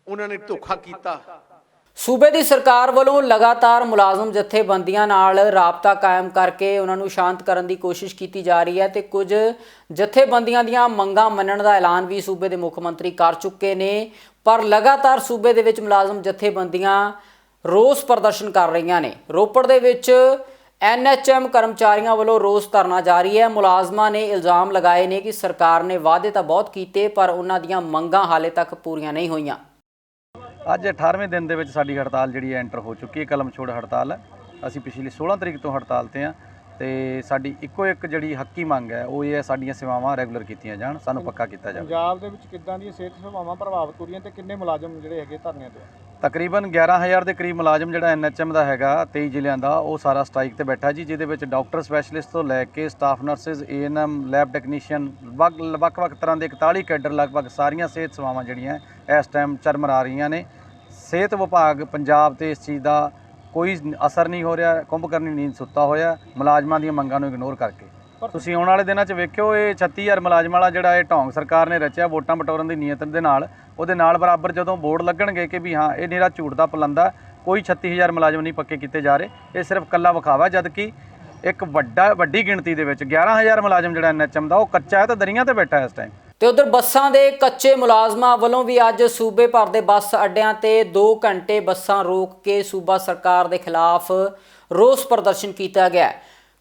ਉਹਨਾਂ ਨੇ ਧੋਖਾ ਕੀਤਾ। ਸੂਬੇ ਦੀ ਸਰਕਾਰ ਵੱਲੋਂ ਲਗਾਤਾਰ ਮੁਲਾਜ਼ਮ ਜਥੇਬੰਦੀਆਂ ਨਾਲ ਰਾਬਤਾ ਕਾਇਮ ਕਰਕੇ ਉਹਨਾਂ ਨੂੰ ਸ਼ਾਂਤ ਕਰਨ ਦੀ ਕੋਸ਼ਿਸ਼ ਕੀਤੀ ਜਾ ਰਹੀ ਹੈ ਤੇ ਕੁਝ ਜਥੇਬੰਦੀਆਂ ਦੀਆਂ ਮੰਗਾਂ ਮੰਨਣ ਦਾ ਐਲਾਨ ਵੀ ਸੂਬੇ ਦੇ ਮੁੱਖ ਮੰਤਰੀ ਕਰ ਚੁੱਕੇ ਨੇ। ਪਰ ਲਗਾਤਾਰ ਸੂਬੇ ਦੇ ਵਿੱਚ ਮੁਲਾਜ਼ਮ ਜਥੇਬੰਦੀਆਂ ਰੋਸ ਪ੍ਰਦਰਸ਼ਨ ਕਰ ਰਹੀਆਂ ਨੇ। ਰੋਪੜ ਦੇ ਵਿੱਚ NHM ਕਰਮਚਾਰੀਆਂ ਵੱਲੋਂ ਰੋਸ ਧਰਨਾ ਜਾਰੀ ਹੈ। ਮੁਲਾਜ਼ਮਾਂ ਨੇ ਇਲਜ਼ਾਮ ਲਗਾਏ ਨੇ ਕਿ ਸਰਕਾਰ ਨੇ ਵਾਅਦੇ ਤਾਂ ਬਹੁਤ ਕੀਤੇ ਪਰ ਉਹਨਾਂ ਦੀਆਂ ਮੰਗਾਂ ਹਾਲੇ ਤੱਕ ਪੂਰੀਆਂ ਨਹੀਂ ਹੋਈਆਂ। ਅੱਜ 18ਵੇਂ ਦਿਨ ਦੇ ਵਿੱਚ ਸਾਡੀ ਹੜਤਾਲ ਜਿਹੜੀ ਹੈ ਐਂਟਰ ਹੋ ਚੁੱਕੀ ਹੈ। ਕਲਮ ਛੋੜ ਹੜਤਾਲ ਹੈ। ਅਸੀਂ ਪਿਛਲੀ 16 ਤਰੀਕ ਤੋਂ ਹੜਤਾਲ ਤੇ ਹਾਂ ਤੇ ਸਾਡੀ ਇੱਕੋ ਇੱਕ ਜਿਹੜੀ ਹੱਕੀ ਮੰਗ ਹੈ ਉਹ ਇਹ ਹੈ ਸਾਡੀਆਂ ਸੇਵਾਵਾਂ ਰੈਗੂਲਰ ਕੀਤੀਆਂ ਜਾਣ, ਸਾਨੂੰ ਪੱਕਾ ਕੀਤਾ ਜਾਵੇ। ਪੰਜਾਬ ਦੇ ਵਿੱਚ ਕਿੱਦਾਂ ਦੀਆਂ ਸਿਹਤ ਸੇਵਾਵਾਂ ਪ੍ਰਭਾਵਿਤ ਹੋ ਰਹੀਆਂ ਤੇ ਕਿੰਨੇ ਮੁਲਾਜ਼ਮ ਜਿਹੜੇ ਹੈਗੇ ਧਰਨਿਆਂ ਤੇ? ਤਕਰੀਬਨ 11,000 ਦੇ ਕਰੀਬ ਮੁਲਾਜ਼ਮ ਜਿਹੜਾ NHM ਦਾ ਹੈਗਾ 23 ਜ਼ਿਲ੍ਹਿਆਂ ਦਾ ਉਹ ਸਾਰਾ ਸਟ੍ਰਾਈਕ ਤੇ ਬੈਠਾ ਜੀ, ਜਿਹਦੇ ਵਿੱਚ ਡਾਕਟਰ ਸਪੈਸ਼ਲਿਸਟ ਤੋਂ ਲੈ ਕੇ staff nurses, ANM, lab technician, ਵੱਖ-ਵੱਖ ਤਰ੍ਹਾਂ ਦੇ 41 ਕੈਡਰ, ਲਗਭਗ ਸਾਰੀਆਂ ਸਿਹਤ ਸੇਵਾਵਾਂ ਜਿਹੜੀਆਂ ਇਸ ਟਾਈਮ ਚਰਮਰਾ ਰਹੀਆਂ ਨੇ। ਸਿਹਤ ਵਿਭਾਗ ਪੰਜਾਬ ਤੇ ਇਸ ਚੀਜ਼ ਦਾ ਕੋਈ ਅਸਰ ਨਹੀਂ ਹੋ ਰਿਹਾ, ਕੁੰਭਕਰਨੀ ਨੀਂਦ ਸੁੱਤਾ ਹੋਇਆ ਮੁਲਾਜ਼ਮਾਂ ਦੀਆਂ ਮੰਗਾਂ ਨੂੰ ਇਗਨੋਰ ਕਰਕੇ। ਤੁਸੀਂ ਆਉਣ ਵਾਲੇ ਦਿਨਾਂ 'ਚ ਵੇਖਿਓ ਇਹ 36,000 ਮੁਲਾਜ਼ਮਾਂ ਵਾਲਾ ਜਿਹੜਾ ਇਹ ਢੋਂਗ ਸਰਕਾਰ ਨੇ ਰਚਿਆ ਵੋਟਾਂ ਬਟੋਰਨ ਦੀ ਨੀਅਤ ਦੇ ਨਾਲ, ਉਹਦੇ ਨਾਲ ਬਰਾਬਰ ਜਦੋਂ ਬੋਰਡ ਲੱਗਣਗੇ ਕਿ ਵੀ ਹਾਂ ਇਹ ਨਿਰਾ ਝੂਠ ਦਾ ਪਲੰਦਾ, ਕੋਈ 36,000 ਮੁਲਾਜ਼ਮ ਨਹੀਂ ਪੱਕੇ ਕੀਤੇ ਜਾ ਰਹੇ, ਇਹ ਸਿਰਫ ਕੱਲਾ ਵਿਖਾਵਾ। ਜਦ ਕਿ ਇੱਕ ਵੱਡੀ ਗਿਣਤੀ ਦੇ ਵਿੱਚ 11,000 ਮੁਲਾਜ਼ਮ ਜਿਹੜਾ NHM ਦਾ ਉਹ ਕੱਚਾ ਹੈ ਤਾਂ ਦਰੀਆਂ ਤੇ ਬੈਠਾ ਇਸ ਟਾਈਮ। ਤੇ ਉਧਰ ਬੱਸਾਂ ਦੇ ਕੱਚੇ ਮੁਲਾਜ਼ਮਾਂ ਵੱਲੋਂ ਵੀ ਅੱਜ ਸੂਬੇ ਭਰ ਦੇ ਬੱਸ ਅੱਡਿਆਂ ਤੇ 2 ਘੰਟੇ ਬੱਸਾਂ ਰੋਕ ਕੇ ਸੂਬਾ ਸਰਕਾਰ ਦੇ ਖਿਲਾਫ ਰੋਸ ਪ੍ਰਦਰਸ਼ਨ ਕੀਤਾ ਗਿਆ।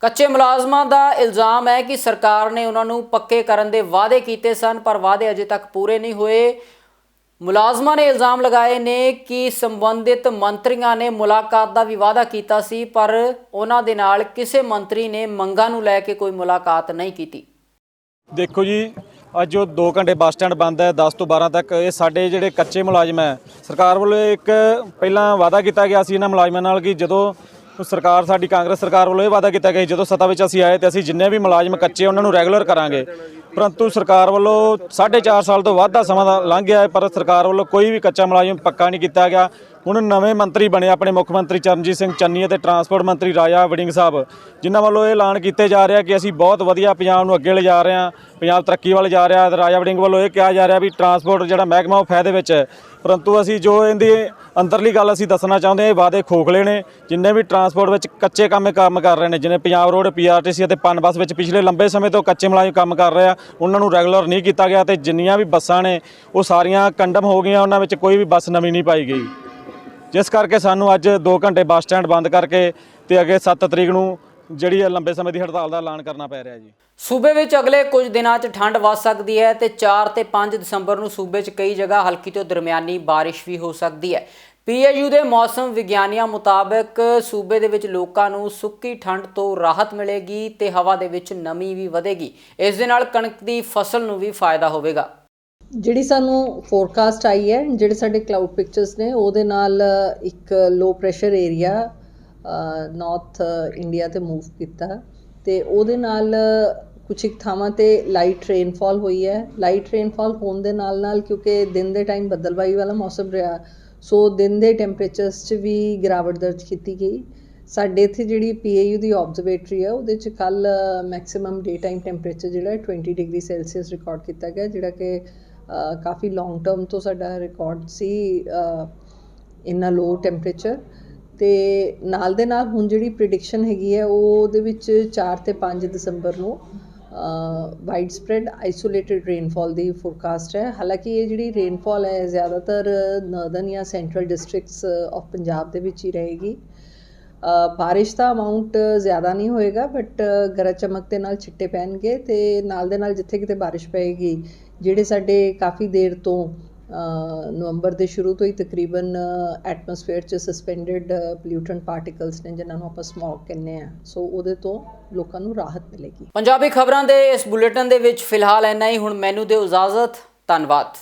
ਕੱਚੇ ਮੁਲਾਜ਼ਮਾਂ ਦਾ ਇਲਜ਼ਾਮ ਹੈ ਕਿ ਸਰਕਾਰ ਨੇ ਉਹਨਾਂ ਨੂੰ ਪੱਕੇ ਕਰਨ ਦੇ ਵਾਅਦੇ ਕੀਤੇ ਸਨ ਪਰ ਵਾਅਦੇ ਅਜੇ ਤੱਕ ਪੂਰੇ ਨਹੀਂ ਹੋਏ। ਮੁਲਾਜ਼ਮਾਂ ਨੇ ਇਲਜ਼ਾਮ ਲਗਾਏ ਨੇ ਕਿ ਸੰਬੰਧਿਤ ਮੰਤਰੀਆਂ ਨੇ ਮੁਲਾਕਾਤ ਦਾ ਵੀ ਵਾਅਦਾ ਕੀਤਾ ਸੀ ਪਰ ਉਹਨਾਂ ਦੇ ਨਾਲ ਕਿਸੇ ਮੰਤਰੀ ਨੇ ਮੰਗਾਂ ਨੂੰ ਲੈ ਕੇ ਕੋਈ ਮੁਲਾਕਾਤ ਨਹੀਂ ਕੀਤੀ। ਦੇਖੋ ਜੀ, ਅੱਜ ਜੋ 2 ਘੰਟੇ ਬੱਸ ਸਟੈਂਡ ਬੰਦ ਹੈ 10 ਤੋਂ 12 ਤੱਕ, ਇਹ ਸਾਡੇ ਜਿਹੜੇ ਕੱਚੇ ਮੁਲਾਜ਼ਮ ਹੈ, ਸਰਕਾਰ ਵੱਲੋਂ ਇੱਕ ਪਹਿਲਾਂ ਵਾਅਦਾ ਕੀਤਾ ਗਿਆ ਸੀ ਇਹਨਾਂ ਮੁਲਾਜ਼ਮਾਂ ਨਾਲ ਕਿ ਜਦੋਂ ਸਰਕਾਰ ਸਾਡੀ ਕਾਂਗਰਸ ਸਰਕਾਰ ਵੱਲੋਂ ਇਹ ਵਾਅਦਾ ਕੀਤਾ ਗਿਆ ਜਦੋਂ ਸੱਤਾ ਵਿੱਚ ਅਸੀਂ ਆਏ ਤੇ ਅਸੀਂ ਜਿੰਨੇ ਵੀ ਮੁਲਾਜ਼ਮ ਕੱਚੇ ਉਹਨਾਂ ਨੂੰ ਰੈਗੂਲਰ ਕਰਾਂਗੇ, ਪਰੰਤੂ ਸਰਕਾਰ ਵੱਲੋਂ 4.5 ਸਾਲ ਤੋਂ ਵੱਧ ਦਾ ਸਮਾਂ ਦਾ ਲੰਘ ਗਿਆ ਹੈ, ਪਰ ਸਰਕਾਰ ਵੱਲੋਂ ਕੋਈ ਵੀ ਕੱਚਾ ਮੁਲਾਜ਼ਮ ਪੱਕਾ ਨਹੀਂ ਕੀਤਾ ਗਿਆ। ਹੁਣ ਨਵੇਂ ਮੰਤਰੀ ਬਣੇ ਆਪਣੇ ਮੁੱਖ ਮੰਤਰੀ ਚਰਨਜੀਤ ਸਿੰਘ ਚੰਨੀ ਅਤੇ ਟਰਾਂਸਪੋਰਟ ਮੰਤਰੀ ਰਾਜਾ ਵੜਿੰਗ ਸਾਹਿਬ, ਜਿਨ੍ਹਾਂ ਵੱਲੋਂ ਇਹ ਐਲਾਨ ਕੀਤੇ ਜਾ ਰਿਹਾ ਕਿ ਅਸੀਂ ਬਹੁਤ ਵਧੀਆ ਪੰਜਾਬ ਨੂੰ ਅੱਗੇ ਲਿਜਾ ਰਹੇ ਹਾਂ, ਪੰਜਾਬ ਤਰੱਕੀ ਵੱਲ ਜਾ ਰਿਹਾ। ਰਾਜਾ ਵੜਿੰਗ ਵੱਲੋਂ ਇਹ ਕਿਹਾ ਜਾ ਰਿਹਾ ਵੀ ਟਰਾਂਸਪੋਰਟ ਜਿਹੜਾ ਮਹਿਕਮਾ ਉਹ ਫਾਇਦੇ ਵਿੱਚ ਹੈ, ਪਰੰਤੂ ਅਸੀਂ ਜੋ ਇਹਦੀ ਅੰਦਰਲੀ ਗੱਲ ਅਸੀਂ ਦੱਸਣਾ ਚਾਹੁੰਦੇ ਹਾਂ, ਇਹ ਵਾਅਦੇ ਖੋਖਲੇ ਨੇ। ਜਿੰਨੇ ਵੀ ਟਰਾਂਸਪੋਰਟ ਵਿੱਚ ਕੱਚੇ ਕੰਮ ਕਰ ਰਹੇ ਨੇ, ਜਿਵੇਂ ਪੰਜਾਬ ਰੋਡ, PRTC ਅਤੇ ਪਨ ਬੱਸ ਵਿੱਚ ਪਿਛਲੇ ਲੰਬੇ ਸਮੇਂ ਤੋਂ ਕੱਚੇ ਮੁਲਾਜ਼ਮ ਕੰਮ ਕਰ ਰਹੇ ਆ, ਉਹਨਾਂ ਨੂੰ ਰੈਗੂਲਰ ਨਹੀਂ ਕੀਤਾ ਗਿਆ ਤੇ ਜਿੰਨੀਆਂ ਵੀ ਬੱਸਾਂ ਨੇ ਉਹ ਸਾਰੀਆਂ ਕੰਡਮ ਹੋ ਗਈਆਂ, ਉਹਨਾਂ ਵਿੱਚ ਕੋਈ ਵੀ ਬੱਸ ਨਵੀਂ ਨਹੀਂ ਪਾਈ ਗਈ, ਜਿਸ ਕਰਕੇ ਸਾਨੂੰ ਅੱਜ 2 ਘੰਟੇ ਬੱਸ ਸਟੈਂਡ ਬੰਦ ਕਰਕੇ ਤੇ ਅੱਗੇ 7 ਤਰੀਕ ਨੂੰ ਜਿਹੜੀ ਲੰਬੇ ਸਮੇਂ ਦੀ ਹੜਤਾਲ ਦਾ ਐਲਾਨ ਕਰਨਾ ਪੈ ਰਿਹਾ ਜੀ। ਸੂਬੇ ਵਿੱਚ ਅਗਲੇ ਕੁਝ ਦਿਨਾਂ 'ਚ ਠੰਡ ਵੱਧ ਸਕਦੀ ਹੈ ਤੇ 4 ਤੇ 5 ਦਸੰਬਰ ਨੂੰ ਸੂਬੇ 'ਚ ਕਈ ਜਗ੍ਹਾ ਹਲਕੀ ਤੋਂ ਦਰਮਿਆਨੀ ਬਾਰਿਸ਼ ਵੀ ਹੋ ਸਕਦੀ ਹੈ। PAU ਦੇ ਮੌਸਮ ਵਿਗਿਆਨੀਆਂ ਮੁਤਾਬਕ ਸੂਬੇ ਦੇ ਵਿੱਚ ਲੋਕਾਂ ਨੂੰ ਸੁੱਕੀ ਠੰਡ ਤੋਂ ਰਾਹਤ ਮਿਲੇਗੀ ਤੇ ਹਵਾ ਦੇ ਵਿੱਚ ਨਮੀ ਵੀ ਵਧੇਗੀ। ਇਸ ਦੇ ਨਾਲ ਕਣਕ ਦੀ ਫਸਲ ਨੂੰ ਵੀ ਫਾਇਦਾ ਹੋਵੇਗਾ। ਜਿਹੜੀ ਸਾਨੂੰ ਫੋਰਕਾਸਟ ਆਈ ਹੈ, ਜਿਹੜੇ ਸਾਡੇ ਕਲਾਊਡ ਪਿਕਚਰਸ ਨੇ, ਉਹਦੇ ਨਾਲ ਇੱਕ ਲੋ ਪ੍ਰੈਸ਼ਰ ਏਰੀਆ ਨਾਰਥ ਇੰਡੀਆ ਤੇ ਮੂਵ ਕੀਤਾ ਤੇ ਉਹਦੇ ਨਾਲ ਕੁਝ ਇੱਕ ਥਾਵਾਂ ਤੇ ਲਾਈਟ ਰੇਨਫਾਲ ਹੋਈ ਹੈ। ਲਾਈਟ ਰੇਨਫਾਲ ਹੋਣ ਦੇ ਨਾਲ ਕਿਉਂਕਿ ਦਿਨ ਦੇ ਟਾਈਮ ਬੱਦਲਬਾਈ ਵਾਲਾ ਮੌਸਮ ਰਿਹਾ, ਸੋ ਦਿਨ ਦੇ ਟੈਂਪਰੇਚਰਸ 'ਚ ਵੀ ਗਿਰਾਵਟ ਦਰਜ ਕੀਤੀ ਗਈ। ਸਾਡੇ ਇੱਥੇ ਜਿਹੜੀ PAU ਦੀ ਆਬਜ਼ਰਵੇਟਰੀ ਹੈ, ਉਹਦੇ 'ਚ ਕੱਲ੍ਹ ਮੈਕਸਿਮਮ ਡੇ ਟਾਈਮ ਟੈਂਪਰੇਚਰ ਜਿਹੜਾ 20 ਡਿਗਰੀ ਸੈਲਸੀਅਸ ਰਿਕਾਰਡ ਕੀਤਾ ਗਿਆ, ਜਿਹੜਾ ਕਿ ਕਾਫੀ ਲੌਂਗ ਟਰਮ ਤੋਂ ਸਾਡਾ ਰਿਕਾਰਡ ਸੀ ਇੰਨਾ ਲੋ ਟੈਂਪਰੇਚਰ। ਤੇ ਨਾਲ ਦੇ ਨਾਲ ਹੁਣ ਜਿਹੜੀ ਪ੍ਰੀਡਿਕਸ਼ਨ ਹੈਗੀ ਹੈ ਉਹਦੇ ਵਿੱਚ 4 ਤੇ 5 ਦਸੰਬਰ ਨੂੰ ਵਾਈਡ ਸਪਰੈਡ ਆਈਸੋਲੇਟਿਡ ਰੇਨਫਾਲ ਦੀ ਫੋਰਕਾਸਟ ਹੈ। ਹਾਲਾਂਕਿ ਇਹ ਜਿਹੜੀ ਰੇਨਫਾਲ ਹੈ ਜ਼ਿਆਦਾਤਰ ਨਰਦਰਨ ਜਾਂ ਸੈਂਟਰਲ ਡਿਸਟ੍ਰਿਕਟਸ ਆਫ ਪੰਜਾਬ ਦੇ ਵਿੱਚ ਹੀ ਰਹੇਗੀ। ਬਾਰਿਸ਼ ਦਾ ਅਮਾਊਂਟ ਜ਼ਿਆਦਾ ਨਹੀਂ ਹੋਏਗਾ, ਬਟ ਗਰਜ ਚਮਕ ਦੇ ਨਾਲ ਛਿੱਟੇ ਪੈਣਗੇ ਤੇ ਨਾਲ ਦੇ ਨਾਲ ਜਿੱਥੇ ਕਿਤੇ ਬਾਰਿਸ਼ ਪਏਗੀ, ਜਿਹੜੇ ਸਾਡੇ ਕਾਫੀ ਦੇਰ ਤੋਂ ਨਵੰਬਰ ਦੇ ਸ਼ੁਰੂ ਤੋਂ ਹੀ ਤਕਰੀਬਨ ਐਟਮੋਸਫੇਅਰ 'ਚ ਸਸਪੈਂਡਡ ਪੋਲਿਊਟੈਂਟ ਪਾਰਟੀਕਲਸ ਨੇ, ਜਿਨ੍ਹਾਂ ਨੂੰ ਆਪਾਂ ਸਮੌਗ ਕਹਿੰਦੇ ਆ, ਸੋ ਉਹਦੇ ਤੋਂ ਲੋਕਾਂ ਨੂੰ ਰਾਹਤ ਮਿਲੇਗੀ। ਪੰਜਾਬੀ ਖਬਰਾਂ ਦੇ ਇਸ ਬੁਲੇਟਿਨ ਦੇ ਵਿੱਚ ਫਿਲਹਾਲ ਇੰਨਾ ਹੀ। ਹੁਣ ਮੈਨੂੰ ਦਿਓ ਇਜਾਜ਼ਤ। ਧੰਨਵਾਦ।